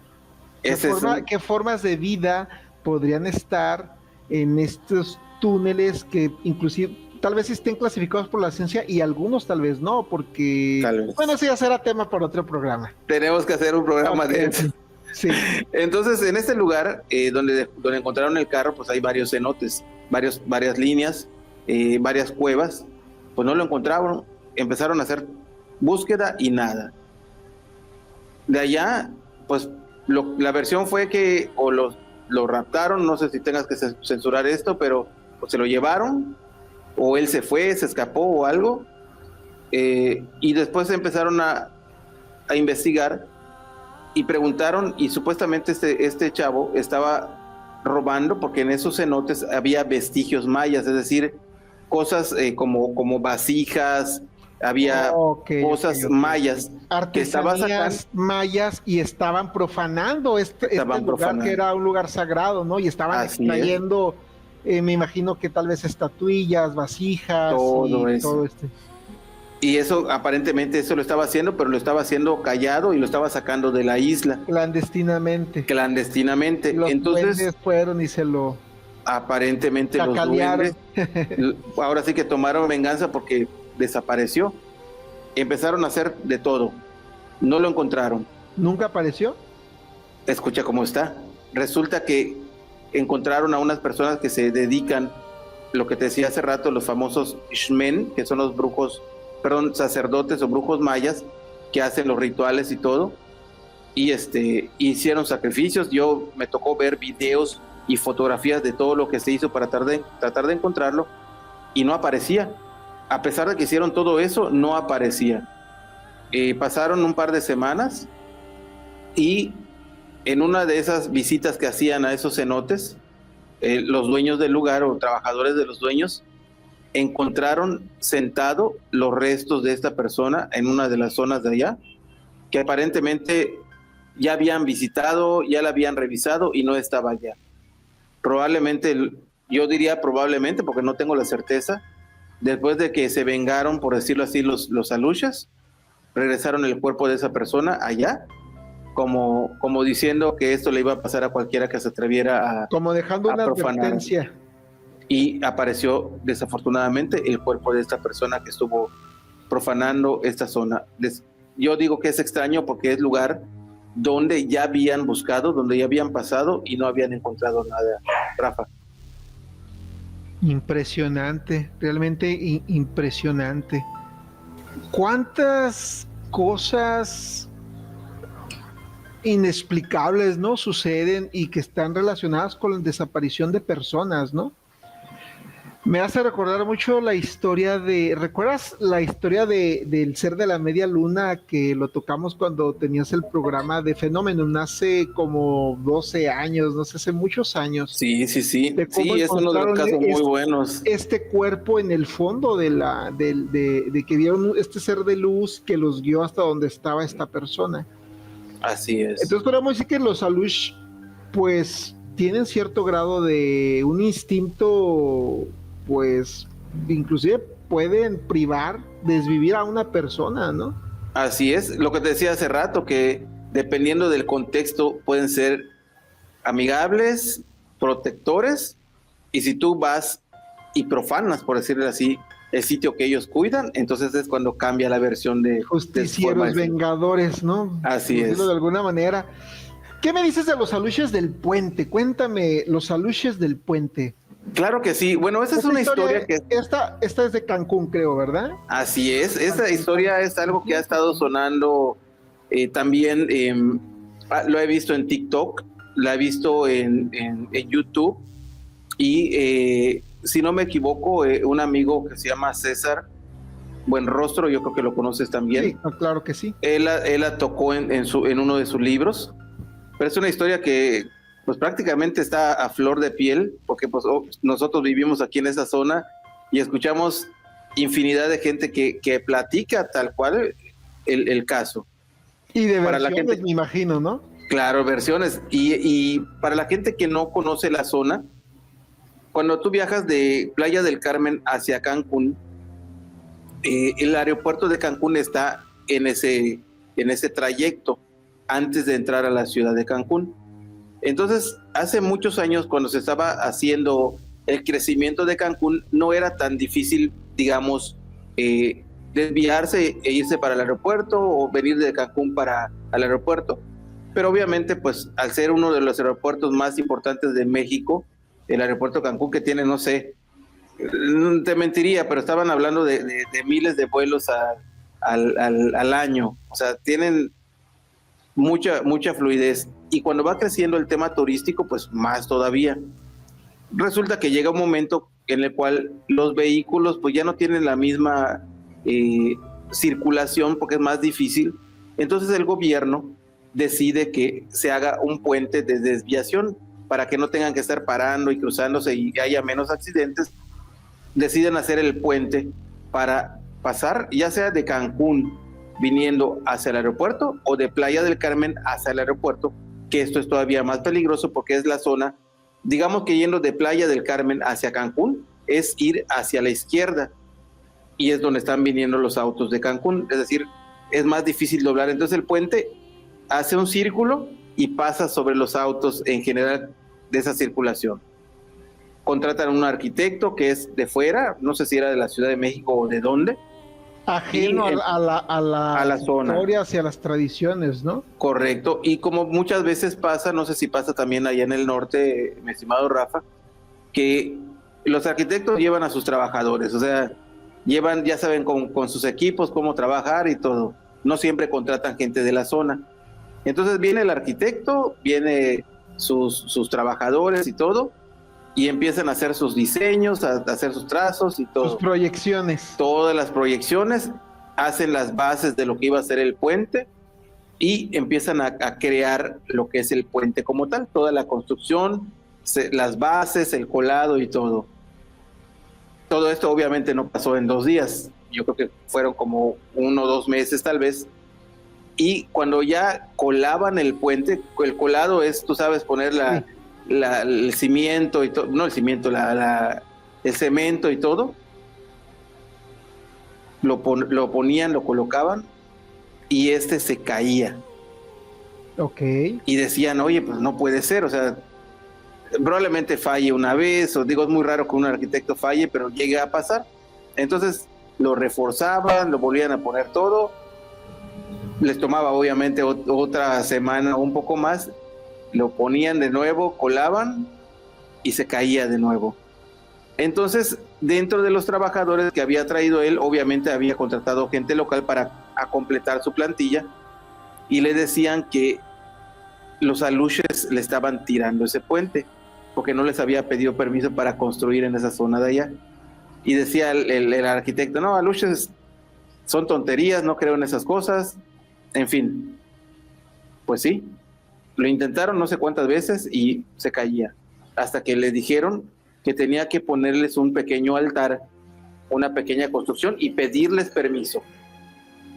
¿Qué formas de vida podrían estar en estos túneles que inclusive tal vez estén clasificados por la ciencia y algunos tal vez no? Porque bueno, eso ya será tema para otro programa. Tenemos que hacer un programa de eso. Sí. Entonces, en este lugar donde encontraron el carro, pues hay varios cenotes, varias líneas, varias cuevas. Pues no lo encontraron, empezaron a hacer búsqueda y nada. De allá, pues la versión fue que o lo raptaron, no sé si tengas que censurar esto, pero pues, se lo llevaron, o él se fue, se escapó o algo, y después empezaron a investigar y preguntaron, y supuestamente este chavo estaba robando, porque en esos cenotes había vestigios mayas, es decir, cosas como vasijas, había cosas mayas, artesanías mayas, y estaban profanando este lugar que era un lugar sagrado, ¿no? Y estaban extrayendo, me imagino que tal vez estatuillas, vasijas, todo esto. Y eso aparentemente eso lo estaba haciendo, pero lo estaba haciendo callado y lo estaba sacando de la isla. Clandestinamente. Los entonces fueron y se lo... Aparentemente los duendes ahora sí que tomaron venganza porque desapareció. Empezaron a hacer de todo. No lo encontraron. ¿Nunca apareció? Escucha cómo está. Resulta que encontraron a unas personas que se dedican, lo que te decía hace rato, los famosos Xmen, que son los sacerdotes o brujos mayas que hacen los rituales y todo. Y hicieron sacrificios. Yo me tocó ver videos y fotografías de todo lo que se hizo para tratar de encontrarlo, y no aparecía. A pesar de que hicieron todo eso, no aparecía. Pasaron un par de semanas, y en una de esas visitas que hacían a esos cenotes, los dueños del lugar o trabajadores de los dueños encontraron sentado los restos de esta persona en una de las zonas de allá, que aparentemente ya habían visitado, ya la habían revisado y no estaba allá. Probablemente, yo diría probablemente, porque no tengo la certeza, después de que se vengaron, por decirlo así, los alushas, regresaron el cuerpo de esa persona allá, como diciendo que esto le iba a pasar a cualquiera que se atreviera a como dejando una profanar. Advertencia. Y apareció desafortunadamente el cuerpo de esta persona que estuvo profanando esta zona. Yo digo que es extraño porque es lugar donde ya habían buscado, donde ya habían pasado y no habían encontrado nada, Rafa. Impresionante, realmente impresionante. ¿Cuántas cosas inexplicables, ¿no? Suceden y que están relacionadas con la desaparición de personas, ¿no? Me hace recordar mucho la historia ¿recuerdas la historia del ser de la media luna que lo tocamos cuando tenías el programa de Fenómeno hace como 12 años, no sé, hace muchos años? Sí, sí, sí. De cómo Sí, es uno de los casos muy buenos. Este cuerpo en el fondo de que vieron este ser de luz que los guió hasta donde estaba esta persona. Así es. Entonces podemos decir que los Alush pues tienen cierto grado de un instinto, pues inclusive pueden privar, desvivir a una persona, ¿no? Así es, lo que te decía hace rato, que dependiendo del contexto pueden ser amigables, protectores, y si tú vas y profanas, por decirlo así, el sitio que ellos cuidan, entonces es cuando cambia la versión de justicieros vengadores, ¿no? Así es. De alguna manera. ¿Qué me dices de los Alushes del puente? Cuéntame, los Alushes del puente. Claro que sí. Bueno, esa es una historia que... Esta es de Cancún, creo, ¿verdad? Así es. Esta historia es algo que ha estado sonando también. Lo he visto en TikTok, la he visto en YouTube. Y si no me equivoco, un amigo que se llama César Buenrostro, yo creo que lo conoces también. Sí, claro que sí. Él la tocó en uno de sus libros. Pero es una historia que pues prácticamente está a flor de piel, porque pues nosotros vivimos aquí en esa zona y escuchamos infinidad de gente que platica tal cual el caso. Y de para versiones, la gente, me imagino, ¿no? Claro, versiones. Y para la gente que no conoce la zona, cuando tú viajas de Playa del Carmen hacia Cancún, el aeropuerto de Cancún está en ese trayecto antes de entrar a la ciudad de Cancún. Entonces, hace muchos años, cuando se estaba haciendo el crecimiento de Cancún, no era tan difícil, digamos, desviarse e irse para el aeropuerto o venir de Cancún para al aeropuerto. Pero obviamente, pues, al ser uno de los aeropuertos más importantes de México, el aeropuerto Cancún, que tiene, no sé, te mentiría, pero estaban hablando de miles de vuelos al año. O sea, tienen mucha fluidez. Y cuando va creciendo el tema turístico, pues más todavía. Resulta que llega un momento en el cual los vehículos pues ya no tienen la misma circulación porque es más difícil. Entonces el gobierno decide que se haga un puente de desviación para que no tengan que estar parando y cruzándose y haya menos accidentes. Deciden hacer el puente para pasar ya sea de Cancún viniendo hacia el aeropuerto o de Playa del Carmen hacia el aeropuerto, que esto es todavía más peligroso porque es la zona, digamos que yendo de Playa del Carmen hacia Cancún, es ir hacia la izquierda y es donde están viniendo los autos de Cancún, es decir, es más difícil doblar. Entonces el puente hace un círculo y pasa sobre los autos en general de esa circulación. Contratan a un arquitecto que es de fuera, no sé si era de la Ciudad de México o de dónde, ajeno a la zona, historias y a las tradiciones, ¿no? Correcto, y como muchas veces pasa, no sé si pasa también allá en el norte, mi estimado Rafa, que los arquitectos llevan a sus trabajadores, o sea, llevan, ya saben, con sus equipos cómo trabajar y todo, no siempre contratan gente de la zona. Entonces viene el arquitecto, viene sus trabajadores y todo, y empiezan a hacer sus diseños, a hacer sus trazos y todo. Sus proyecciones. Todas las proyecciones, hacen las bases de lo que iba a ser el puente y empiezan a crear lo que es el puente como tal, toda la construcción, las bases, el colado y todo. Todo esto obviamente no pasó en 2 días, yo creo que fueron como 1 o 2 meses tal vez. Y cuando ya colaban el puente, el colado es, tú sabes, poner el cimiento y todo, no el cimiento, el cemento y todo, lo ponían, lo colocaban y se caía. Ok. Y decían, oye, pues no puede ser, o sea, probablemente falle una vez, o digo, es muy raro que un arquitecto falle, pero llegue a pasar. Entonces lo reforzaban, lo volvían a poner todo, les tomaba obviamente otra semana o un poco más, lo ponían de nuevo, colaban y se caía de nuevo. Entonces, dentro de los trabajadores que había traído él, obviamente había contratado gente local para completar su plantilla, y le decían que los aluches le estaban tirando ese puente, porque no les había pedido permiso para construir en esa zona de allá. Y decía el arquitecto, no, aluches son tonterías, no creo en esas cosas, en fin. Pues sí, lo intentaron no sé cuántas veces y se caía, hasta que le dijeron que tenía que ponerles un pequeño altar, una pequeña construcción y pedirles permiso.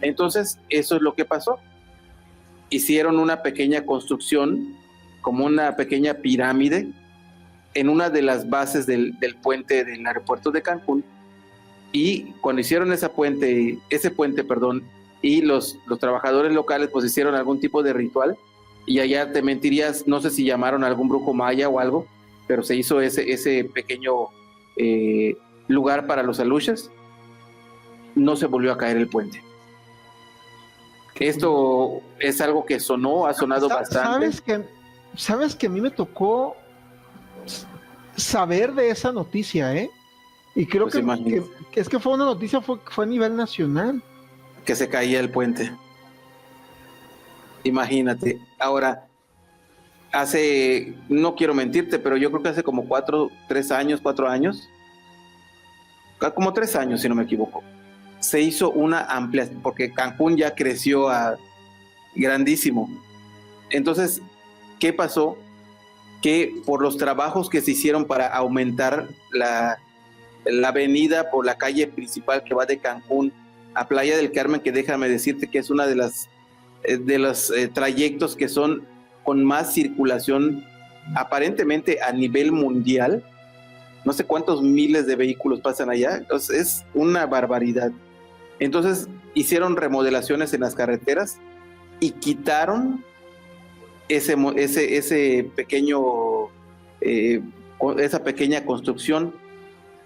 Entonces, eso es lo que pasó. Hicieron una pequeña construcción, como una pequeña pirámide, en una de las bases del puente del aeropuerto de Cancún, y cuando hicieron ese puente, y los trabajadores locales pues hicieron algún tipo de ritual, y allá te mentirías, no sé si llamaron a algún brujo maya o algo, pero se hizo ese pequeño lugar para los aluches, no se volvió a caer el puente. Esto es algo que ha sonado bastante. ¿Sabes que a mí me tocó saber de esa noticia, ¿eh? Y creo pues que es que fue una noticia, fue a nivel nacional. Que se caía el puente. Imagínate. Ahora, no quiero mentirte, pero yo creo que hace como 4 años, como 3 años si no me equivoco, se hizo una amplia, porque Cancún ya creció grandísimo. Entonces, ¿qué pasó? Que por los trabajos que se hicieron para aumentar la avenida por la calle principal que va de Cancún a Playa del Carmen, que déjame decirte que es una de los trayectos que son con más circulación aparentemente a nivel mundial. No sé cuántos miles de vehículos pasan allá, entonces es una barbaridad. Entonces hicieron remodelaciones en las carreteras y quitaron ese pequeño, esa pequeña construcción,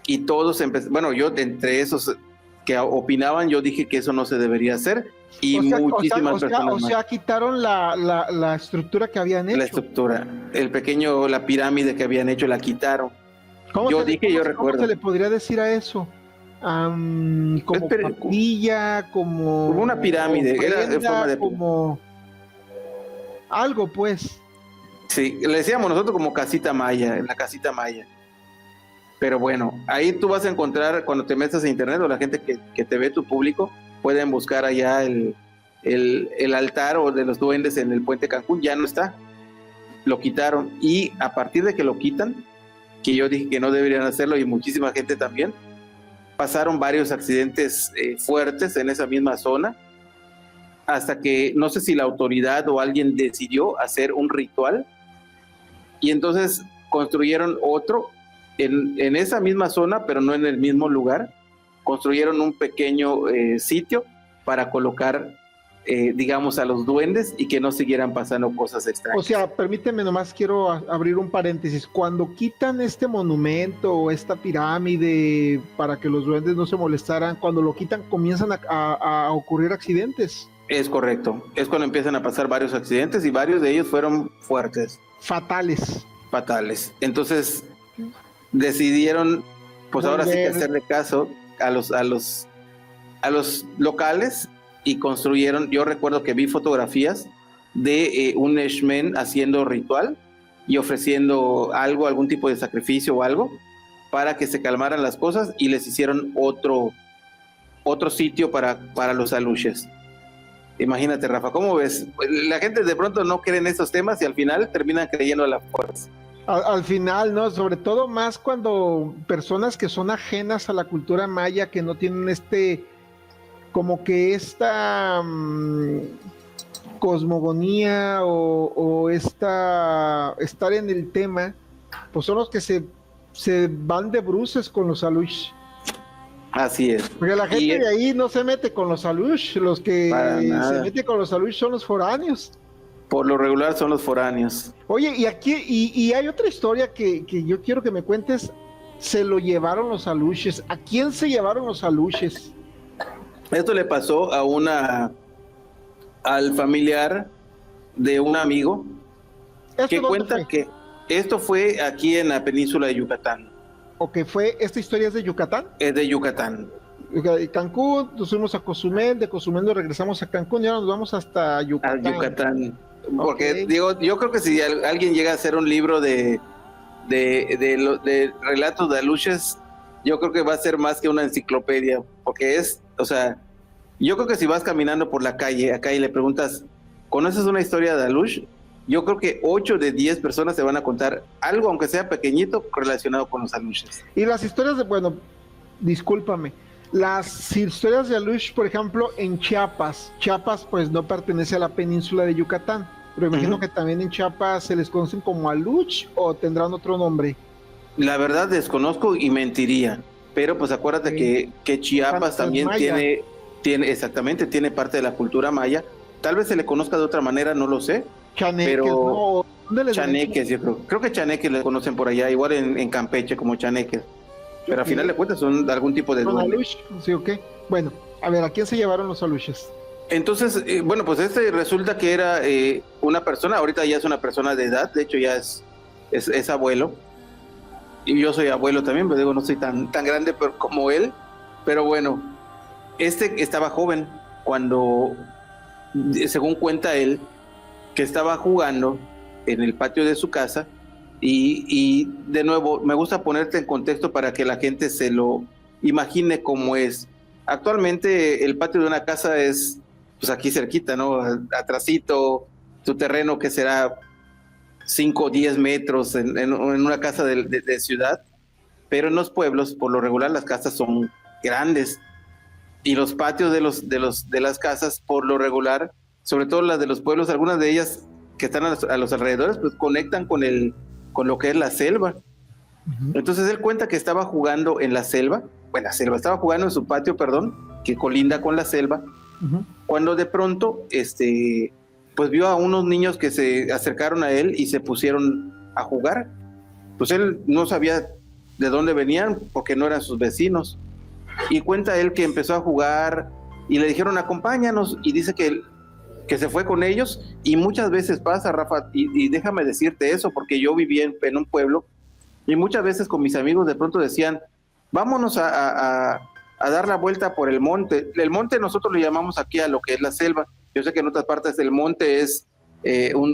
y todos bueno, yo entre esos que opinaban, yo dije que eso no se debería hacer, y muchísimas personas más. O sea, quitaron la estructura que habían hecho. La estructura, la pirámide que habían hecho, la quitaron. Yo recuerdo. ¿Cómo se le podría decir a eso? Como capilla, como una pirámide, era de forma de como algo, pues. Sí, le decíamos nosotros como casita maya, en la casita maya. Pero bueno, ahí tú vas a encontrar, cuando te metas a internet, o la gente que te ve, tu público, pueden buscar allá el altar o de los duendes en el puente Cancún. Ya no está, lo quitaron, y a partir de que lo quitan, que yo dije que no deberían hacerlo, y muchísima gente también, pasaron varios accidentes fuertes en esa misma zona, hasta que no sé si la autoridad o alguien decidió hacer un ritual, y entonces construyeron otro en esa misma zona, pero no en el mismo lugar. Construyeron un pequeño sitio para colocar, digamos, a los duendes, y que no siguieran pasando cosas extrañas. O sea, permíteme, nomás quiero abrir un paréntesis. Cuando quitan este monumento o esta pirámide para que los duendes no se molestaran, cuando lo quitan comienzan a ocurrir accidentes. Es correcto, es cuando empiezan a pasar varios accidentes, y varios de ellos fueron fuertes. Fatales. Entonces decidieron, pues ahora sí que hacerle caso a los locales, y construyeron. Yo recuerdo que vi fotografías de un Eshmen haciendo ritual y ofreciendo algún tipo de sacrificio o algo para que se calmaran las cosas, y les hicieron otro sitio para los aluches. Imagínate, Rafa, ¿cómo ves? La gente de pronto no cree en esos temas y al final terminan creyendo a la fuerza. Al final, ¿no? Sobre todo más cuando personas que son ajenas a la cultura maya, que no tienen como que esta cosmogonía o estar en el tema, pues son los que se van de bruces con los alush. Así es. Porque la gente de ahí no se mete con los alush, los que se meten con los alush son los foráneos. Por lo regular son los foráneos. Oye, y aquí y hay otra historia que yo quiero que me cuentes. Se lo llevaron los aluches. ¿A quién se llevaron los aluches? Esto le pasó al familiar de un amigo, que cuenta que esto fue aquí en la península de Yucatán. Ok, esta historia es de Yucatán. Es de Yucatán. Cancún, nos fuimos a Cozumel, de Cozumel nos regresamos a Cancún y ahora nos vamos hasta Yucatán. A Yucatán. Porque Okay. digo, yo creo que si alguien llega a hacer un libro de relatos de aluches, yo creo que va a ser más que una enciclopedia, porque es, o sea, yo creo que si vas caminando por la calle acá y le preguntas, ¿conoces una historia de aluche? Yo creo que 8 de 10 personas te van a contar algo, aunque sea pequeñito, relacionado con los aluches. Y las historias de, bueno, discúlpame, las historias de aluche, por ejemplo, en Chiapas pues no pertenece a la península de Yucatán, pero imagino que también en Chiapas se les conocen como aluche o tendrán otro nombre. La verdad desconozco y mentiría, pero pues acuérdate que Chiapas también tiene parte de la cultura maya. Tal vez se le conozca de otra manera, no lo sé. Chaneques, pero ¿no? chaneques, yo creo que chaneques le conocen por allá, igual en Campeche como chaneques. Pero al final de cuentas son algún tipo de duende. Sí, ok. Bueno, a ver, ¿a quién se llevaron los aluches? Entonces, bueno, pues resulta que era una persona, ahorita ya es una persona de edad, de hecho ya es abuelo. Y yo soy abuelo también, pero digo, no soy tan grande como él. Pero bueno, estaba joven cuando, según cuenta él, que estaba jugando en el patio de su casa y de nuevo, me gusta ponerte en contexto para que la gente se lo imagine cómo es. Actualmente el patio de una casa es, pues aquí cerquita, ¿no? Atrasito, tu terreno que será 5 o 10 metros en una casa de ciudad, pero en los pueblos, por lo regular, las casas son grandes y los patios de las casas, por lo regular, sobre todo las de los pueblos, algunas de ellas que están a los alrededores, pues conectan con lo que es la selva. Uh-huh. Entonces él cuenta que estaba jugando en la selva, estaba jugando en su patio, perdón, que colinda con la selva, uh-huh. Cuando de pronto, pues vio a unos niños que se acercaron a él y se pusieron a jugar. Pues él no sabía de dónde venían porque no eran sus vecinos. Y cuenta él que empezó a jugar y le dijeron acompáñanos, y dice que se fue con ellos. Y muchas veces pasa, Rafa, y déjame decirte eso porque yo vivía en un pueblo y muchas veces con mis amigos de pronto decían vámonos a dar la vuelta por el monte. El monte nosotros le llamamos aquí a lo que es la selva. Yo sé que en otras partes del monte es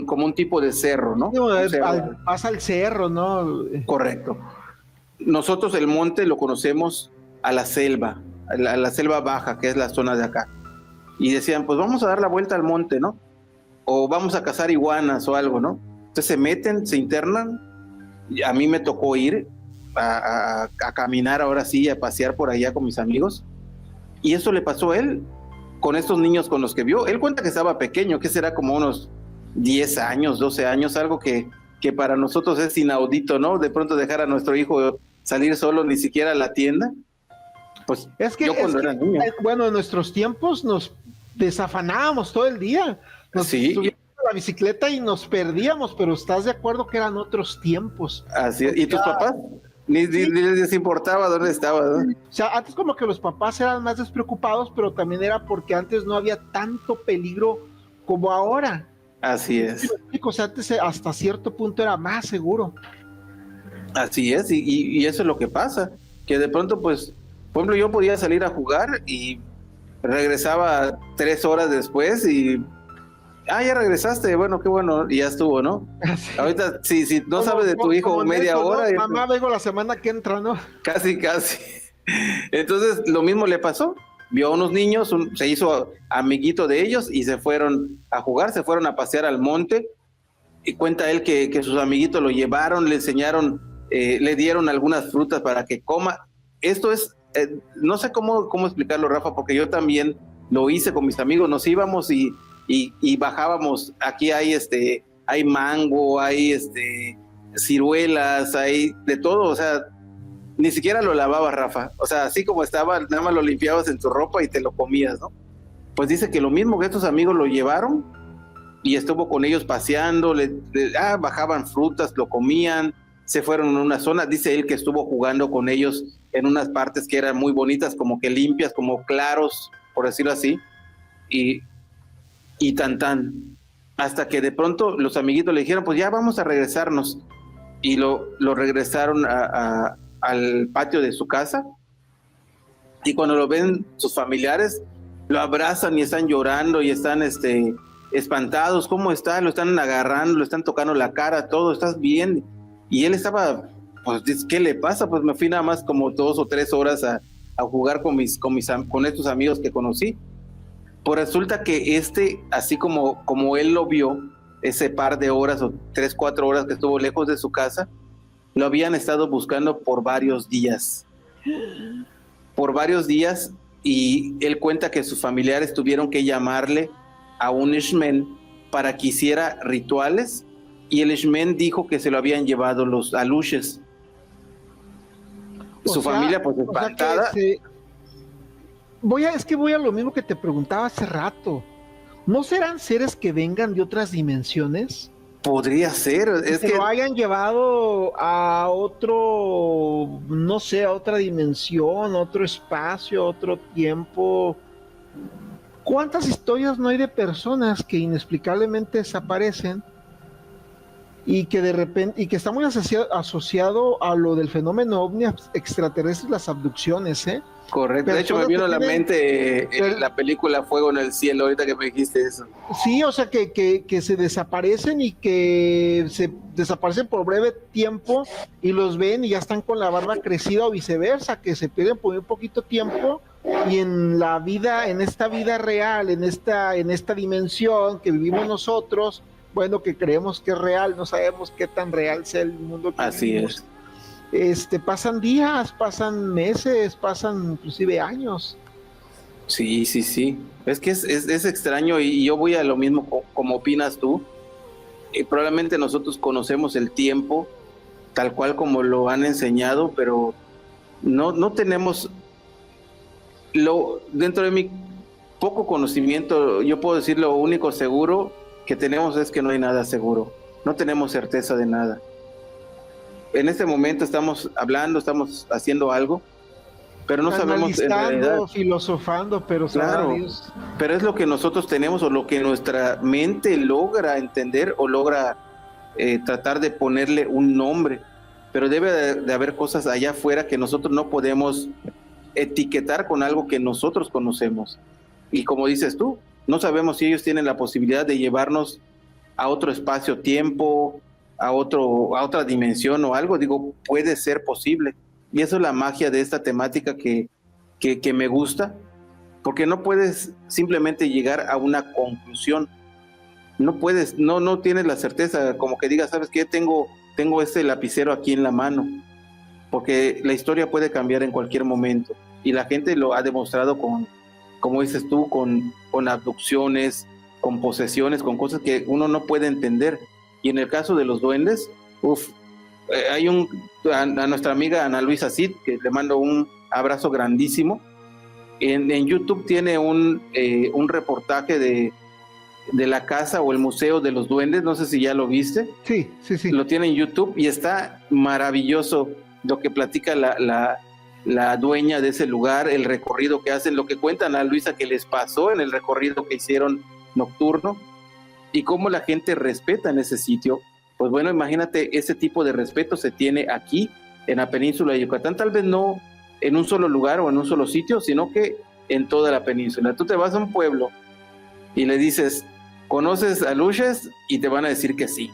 como un tipo de cerro, ¿no? Pasa el cerro, ¿no? Correcto. Nosotros el monte lo conocemos a la selva baja, que es la zona de acá. Y decían, pues vamos a dar la vuelta al monte, ¿no? O vamos a cazar iguanas o algo, ¿no? Entonces se meten, se internan. Y a mí me tocó ir a caminar ahora sí, a pasear por allá con mis amigos. Y eso le pasó a él con estos niños con los que vio. Él cuenta que estaba pequeño, que será como unos 10 años, 12 años, algo que para nosotros es inaudito, ¿no? De pronto dejar a nuestro hijo salir solo, ni siquiera a la tienda. Pues yo cuando era niño. Bueno, en nuestros tiempos nos desafanábamos todo el día. Nos subíamos a la bicicleta y nos perdíamos, pero ¿estás de acuerdo que eran otros tiempos? Así es. ¿Y tus papás? Ni les importaba dónde estaba, ¿no? O sea, antes como que los papás eran más despreocupados, pero también era porque antes no había tanto peligro como ahora. Así es. O sea, antes hasta cierto punto era más seguro. Así es, y eso es lo que pasa, que de pronto, pues, por ejemplo, yo podía salir a jugar y regresaba 3 horas después y... ya regresaste, bueno, qué bueno, y ya estuvo, ¿no? Sí. Ahorita, si no sabes de tu hijo media hora... ¿no? Mamá, vengo la semana que entra, ¿no? Casi. Entonces, lo mismo le pasó. Vio a unos niños, se hizo amiguito de ellos y se fueron a jugar, se fueron a pasear al monte. Y cuenta él que sus amiguitos lo llevaron, le enseñaron, le dieron algunas frutas para que coma. Esto es, no sé cómo explicarlo, Rafa, porque yo también lo hice con mis amigos. Nos íbamos y bajábamos. Aquí hay mango, hay ciruelas, hay de todo, o sea, ni siquiera lo lavabas, Rafa. O sea, así como estaba, nada más lo limpiabas en tu ropa y te lo comías, ¿no? Pues dice que lo mismo, que estos amigos lo llevaron y estuvo con ellos paseando, bajaban frutas, lo comían, se fueron en una zona. Dice él que estuvo jugando con ellos en unas partes que eran muy bonitas, como que limpias, como claros, por decirlo así, y tan, hasta que de pronto los amiguitos le dijeron, pues ya vamos a regresarnos, y lo regresaron al patio de su casa, y cuando lo ven sus familiares, lo abrazan y están llorando y están espantados. ¿Cómo está? Lo están agarrando, lo están tocando la cara, todo, ¿estás bien? Y él estaba, pues, ¿qué le pasa? Pues me fui nada más como 2 o 3 horas a jugar con estos amigos que conocí. Pues resulta que así como él lo vio, ese par de horas o 3, 4 horas que estuvo lejos de su casa, lo habían estado buscando por varios días. Por varios días, y él cuenta que sus familiares tuvieron que llamarle a un Ishmen para que hiciera rituales, y el Ishmen dijo que se lo habían llevado los aluches. Su familia, pues, espantada. Voy a lo mismo que te preguntaba hace rato. ¿No serán seres que vengan de otras dimensiones? Podría ser. Es que lo hayan llevado a otro, no sé, a otra dimensión, otro espacio, otro tiempo. ¿Cuántas historias no hay de personas que inexplicablemente desaparecen y que de repente, y que está muy asociado a lo del fenómeno ovni extraterrestre, las abducciones, ¿eh? Correcto, de hecho me vino a la mente la película Fuego en el Cielo, ahorita que me dijiste eso. Sí, o sea que se desaparecen y que se desaparecen por breve tiempo y los ven y ya están con la barba crecida o viceversa, que se pierden por un poquito tiempo y en la vida, en esta vida real, en esta dimensión que vivimos nosotros, bueno, que creemos que es real, no sabemos qué tan real sea el mundo que así vivimos. Es. Pasan días, pasan meses, pasan inclusive años. Sí. Es que es extraño, y yo voy a lo mismo como opinas tú. Probablemente nosotros conocemos el tiempo tal cual como lo han enseñado, pero no tenemos dentro de mi poco conocimiento, yo puedo decir lo único seguro que tenemos es que no hay nada seguro. No tenemos certeza de nada. En este momento estamos hablando, estamos haciendo algo, pero no sabemos en realidad. Filosofando, pero claro, pero es lo que nosotros tenemos o lo que nuestra mente logra entender o logra tratar de ponerle un nombre, pero debe de haber cosas allá afuera que nosotros no podemos etiquetar con algo que nosotros conocemos. Y como dices tú, no sabemos si ellos tienen la posibilidad de llevarnos a otro espacio-tiempo, a otra dimensión o algo. Digo, puede ser posible. Y eso es la magia de esta temática que me gusta, porque no puedes simplemente llegar a una conclusión. No puedes, no tienes la certeza, como que digas, ¿sabes qué? Tengo este lapicero aquí en la mano, porque la historia puede cambiar en cualquier momento. Y la gente lo ha demostrado como dices tú, con abducciones, con posesiones, con cosas que uno no puede entender. Y en el caso de los duendes, hay a nuestra amiga Ana Luisa Cid, que le mando un abrazo grandísimo. En YouTube tiene un reportaje de la casa o el museo de los duendes, no sé si ya lo viste. Sí. Lo tiene en YouTube y está maravilloso lo que platica la dueña de ese lugar, el recorrido que hacen, lo que cuentan a Luisa que les pasó en el recorrido que hicieron nocturno y cómo la gente respeta en ese sitio. Pues bueno, imagínate, ese tipo de respeto se tiene aquí en la península de Yucatán, tal vez no en un solo lugar o en un solo sitio, sino que en toda la península. Tú te vas a un pueblo y le dices, ¿conoces a Aluches? Y te van a decir que sí.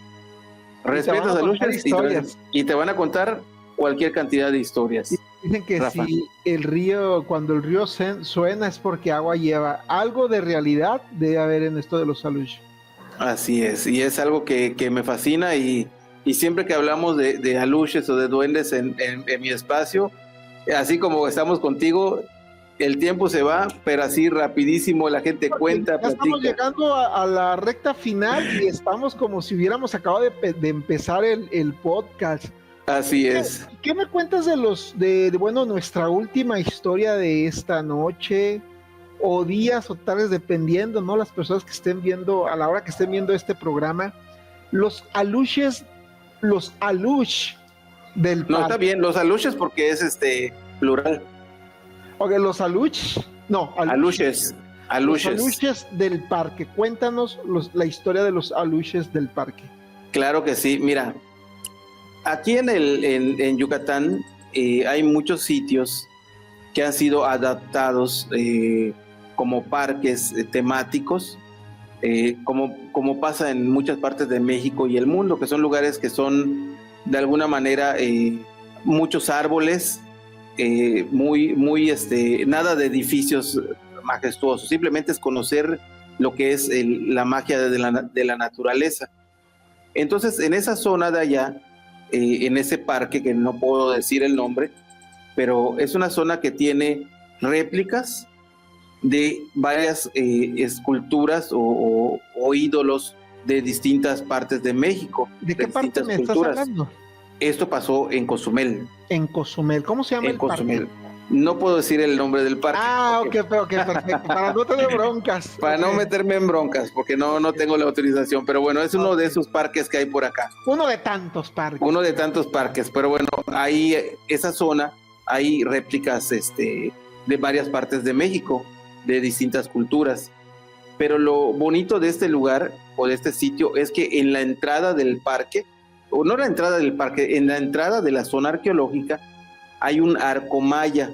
¿Respetas a Aluches? Y te van a contar cualquier cantidad de historias. Dicen que Rafa, si cuando el río suena es porque agua lleva. Algo de realidad debe haber en esto de los Aluches. Así es, y es algo que me fascina, y siempre que hablamos de aluches o de duendes en mi espacio, así como estamos contigo, el tiempo se va, pero así rapidísimo, la gente cuenta, platica. Estamos llegando a la recta final y estamos como si hubiéramos acabado de empezar el podcast. Así es. ¿Qué me cuentas de nuestra última historia de esta noche? O días o tardes, dependiendo, ¿no? Las personas que estén viendo, a la hora que estén viendo este programa, los aluches del parque. No, está bien, los aluches porque es plural. Ok, los aluches del parque. Cuéntanos la historia de los aluches del parque. Claro que sí, mira, aquí en Yucatán hay muchos sitios que han sido adaptados como parques temáticos, como pasa en muchas partes de México y el mundo, que son lugares que son de alguna manera muchos árboles, nada de edificios majestuosos, simplemente es conocer lo que es la magia de la naturaleza. Entonces, en esa zona de allá, en ese parque, que no puedo decir el nombre, pero es una zona que tiene réplicas de varias esculturas o ídolos de distintas partes de México. ¿De qué parte me estás hablando? Esto pasó en Cozumel. En Cozumel, ¿cómo se llama el parque? No puedo decir el nombre del parque. Ok, perfecto. Para no tener broncas. Para no meterme en broncas, porque no tengo la autorización. Pero bueno, es uno de esos parques que hay por acá. Uno de tantos parques. Pero bueno, ahí, esa zona, hay réplicas de varias partes de México, de distintas culturas. Pero lo bonito de este lugar, o de este sitio, es que en la entrada del parque, o no la entrada del parque, en la entrada de la zona arqueológica, hay un arco maya,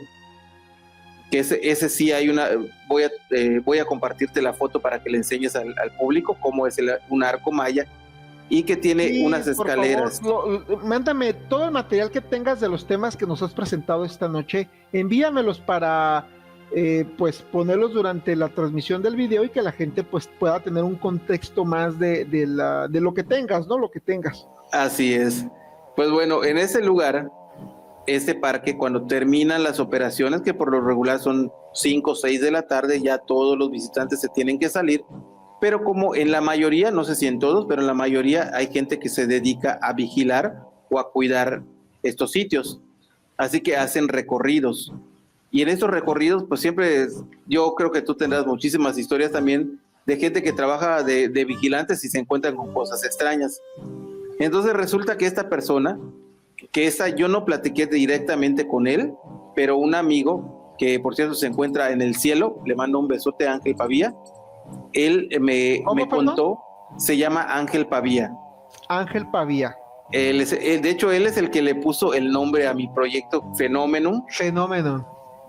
que ese sí hay una, voy a compartirte la foto para que le enseñes al público cómo es un arco maya, y que tiene unas escaleras. Mándame todo el material que tengas de los temas que nos has presentado esta noche, envíamelos para pues ponerlos durante la transmisión del video y que la gente pues pueda tener un contexto más de lo que tengas, ¿no? Lo que tengas. Así es. Pues bueno, en ese lugar, este parque, cuando terminan las operaciones, que por lo regular son 5 o 6 de la tarde, ya todos los visitantes se tienen que salir, pero como en la mayoría, no sé si en todos, pero en la mayoría hay gente que se dedica a vigilar o a cuidar estos sitios, así que hacen recorridos, y en estos recorridos pues siempre, yo creo que tú tendrás muchísimas historias también de gente que trabaja de vigilantes y se encuentran con cosas extrañas. Entonces resulta que esta persona, yo no platiqué directamente con él, pero un amigo, que por cierto se encuentra en el cielo, le mando un besote a Ángel Pavía, él me contó, se llama Ángel Pavía. Ángel Pavía. De hecho, él es el que le puso el nombre a mi proyecto Fenómeno.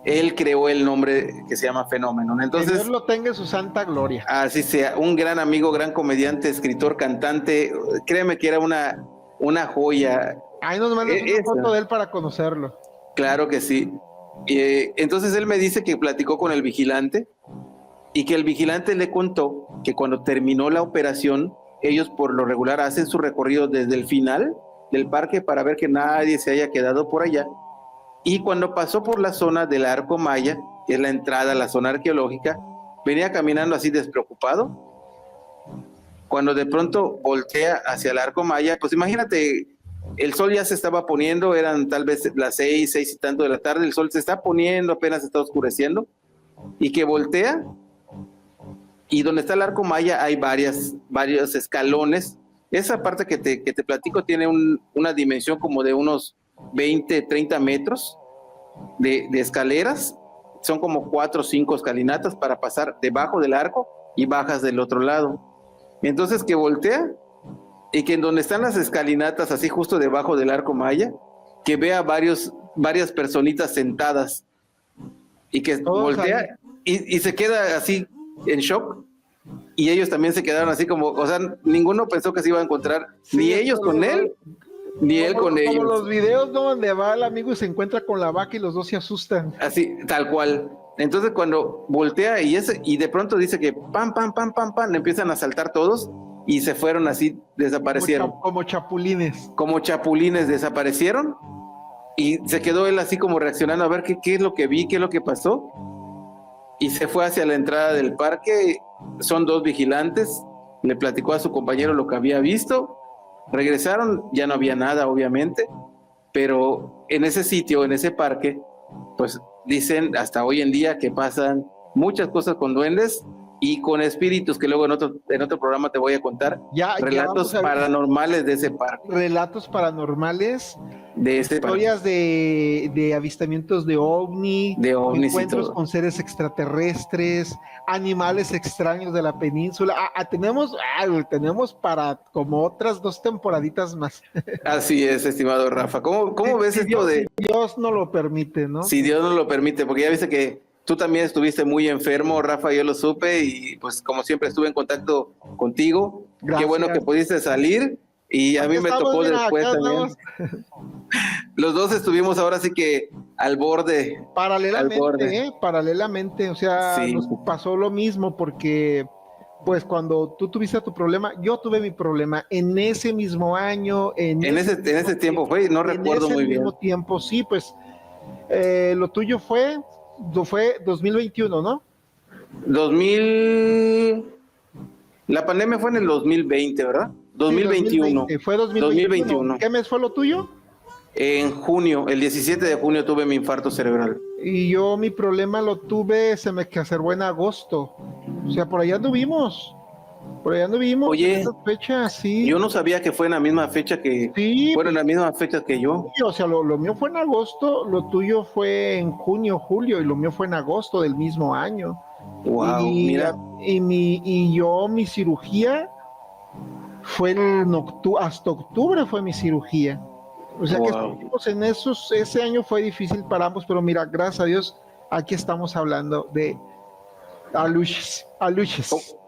Él creó el nombre que se llama Fenómeno. Entonces, que Dios lo tenga en su santa gloria. Así sea, un gran amigo, gran comediante, escritor, cantante, créeme que era una joya. Ahí nos mandas una foto de él para conocerlo. Claro que sí. Entonces él me dice que platicó con el vigilante y que el vigilante le contó que cuando terminó la operación, ellos por lo regular hacen su recorrido desde el final del parque para ver que nadie se haya quedado por allá. Y cuando pasó por la zona del Arco Maya, que es la entrada a la zona arqueológica, venía caminando así despreocupado. Cuando de pronto voltea hacia el Arco Maya, pues imagínate, el sol ya se estaba poniendo, eran tal vez las 6 y tanto de la tarde, el sol se está poniendo, apenas está oscureciendo, y que voltea, y donde está el Arco Maya hay varios escalones. Esa parte que te platico tiene una dimensión como de unos 20, 30 metros de escaleras, son como 4 o 5 escalinatas para pasar debajo del arco y bajas del otro lado. Entonces que voltea y que en donde están las escalinatas, así justo debajo del Arco Maya, que vea varias personitas sentadas y que voltea y se queda así en shock, y ellos también se quedaron así como, o sea, ninguno pensó que se iba a encontrar, ni ellos con él, ni él con ellos. Como los videos, ¿no? Donde va el amigo y se encuentra con la vaca y los dos se asustan. Así, tal cual. Entonces cuando voltea y de pronto dice que pam, empiezan a saltar todos y se fueron así, desaparecieron. Como chapulines. Como chapulines desaparecieron, y se quedó él así como reaccionando a ver qué es lo que vi, qué es lo que pasó, y se fue hacia la entrada del parque. Son 2 vigilantes, le platicó a su compañero lo que había visto, regresaron, ya no había nada obviamente, pero en ese sitio, en ese parque, pues dicen hasta hoy en día que pasan muchas cosas con duendes y con espíritus, que luego en otro programa te voy a contar. Relatos paranormales de ese parque. Relatos paranormales. de este historias de avistamientos de ovni, encuentros con seres extraterrestres, animales extraños de la península. Tenemos para como otras 2 temporaditas más. Así es, estimado Rafa. ¿Cómo ves esto de...? Si Dios no lo permite, ¿no? Si Dios no lo permite, porque ya viste que tú también estuviste muy enfermo, Rafa, yo lo supe, y pues como siempre estuve en contacto contigo. Gracias. Qué bueno que pudiste salir, y a mí me tocó después también. Los dos estuvimos ahora sí que al borde. Paralelamente, o sea, sí. Nos pasó lo mismo porque pues cuando tú tuviste tu problema, yo tuve mi problema en ese mismo año. En ese tiempo fue, no recuerdo muy bien. En ese mismo tiempo, sí, pues lo tuyo fue 2021, ¿no? La pandemia fue en el 2020, ¿verdad? 2021. Sí, 2020, fue 2021. ¿Qué mes fue lo tuyo? En junio, el 17 de junio tuve mi infarto cerebral. Y yo mi problema lo tuve, se me exacerbó en agosto. O sea, por allá anduvimos. Oye, en esas fechas, sí. Yo no sabía que fue en la misma fecha que... Sí. Fueron las mismas fechas que yo. Sí, o sea, lo mío fue en agosto, lo tuyo fue en junio, julio, y lo mío fue en agosto del mismo año. Wow, mira. Mi cirugía fue hasta octubre fue mi cirugía. O sea, que estuvimos en ese año fue difícil para ambos, pero mira, gracias a Dios, aquí estamos hablando de aluches.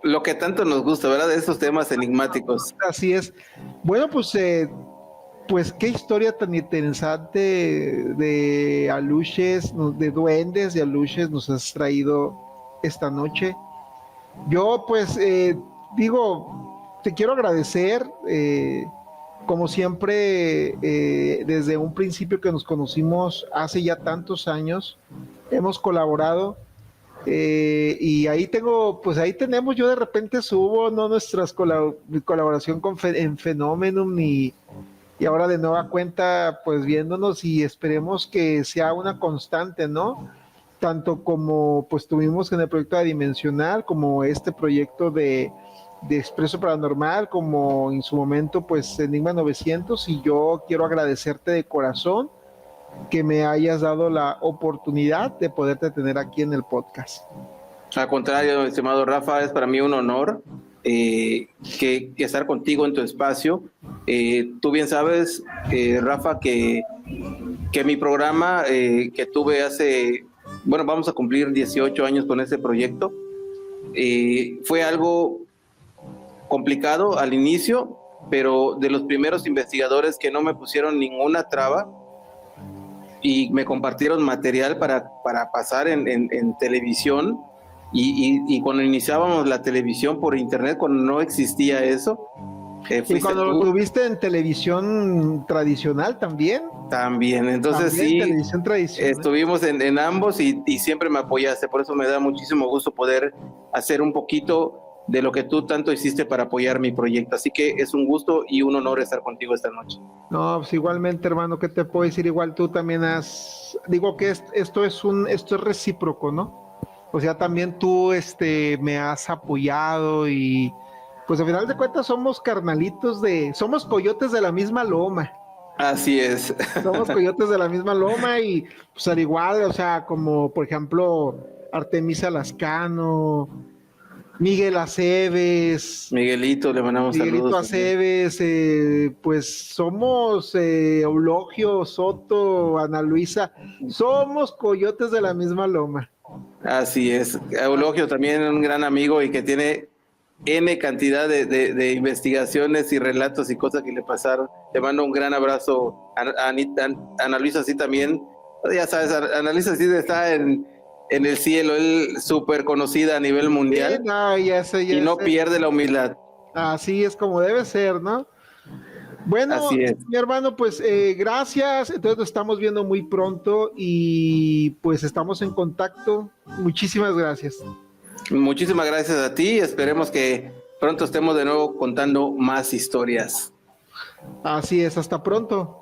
Lo que tanto nos gusta, ¿verdad? De esos temas enigmáticos. Así es. Bueno, pues qué historia tan interesante de aluches, de duendes, de aluches nos has traído esta noche. Yo pues te quiero agradecer, como siempre, desde un principio que nos conocimos hace ya tantos años, hemos colaborado, y ahí tenemos, yo de repente subo, ¿no?, nuestras colaboración en Phenomenum y ahora de nueva cuenta, pues viéndonos, y esperemos que sea una constante, ¿no? Tanto como pues tuvimos en el proyecto Adimensional, como este proyecto de Expreso Paranormal, como en su momento pues Enigma 900, y yo quiero agradecerte de corazón que me hayas dado la oportunidad de poderte tener aquí en el podcast. Al contrario, estimado Rafa, es para mí un honor que estar contigo en tu espacio. Tú bien sabes, Rafa, que mi programa que tuve vamos a cumplir 18 años con este proyecto, fue algo complicado al inicio, pero de los primeros investigadores que no me pusieron ninguna traba y me compartieron material para pasar en televisión, y cuando iniciábamos la televisión por internet, cuando no existía eso. ¿Y cuando lo tuviste en televisión tradicional también? También, entonces también, sí, televisión tradicional. Estuvimos en ambos y siempre me apoyaste, por eso me da muchísimo gusto poder hacer un poquito de lo que tú tanto hiciste para apoyar mi proyecto, así que es un gusto y un honor estar contigo esta noche. No, pues igualmente, hermano, ¿qué te puedo decir? Igual tú también digo que esto es recíproco, ¿no? O sea, también tú me has apoyado y pues al final de cuentas somos carnalitos somos coyotes de la misma loma. Así es. Somos coyotes de la misma loma y pues al igual, o sea, como por ejemplo Artemisa Lascano, Miguel Aceves. Miguelito, le mandamos Miguelito saludos. Aceves, pues somos Eulogio, Soto, Ana Luisa, somos coyotes de la misma loma. Así es. Eulogio también un gran amigo y que tiene N cantidad de investigaciones y relatos y cosas que le pasaron. Te mando un gran abrazo. Ana Luisa sí también, ya sabes, Ana Luisa sí está en el cielo, él súper conocida a nivel mundial. Sí, no, ya sé. Pierde la humildad. Así es como debe ser, ¿no? Bueno, mi hermano, pues gracias. Entonces nos estamos viendo muy pronto y pues estamos en contacto. Muchísimas gracias. Muchísimas gracias a ti. Esperemos que pronto estemos de nuevo contando más historias. Así es, hasta pronto.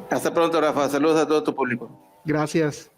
Hasta pronto, Rafa. Saludos a todo tu público. Gracias.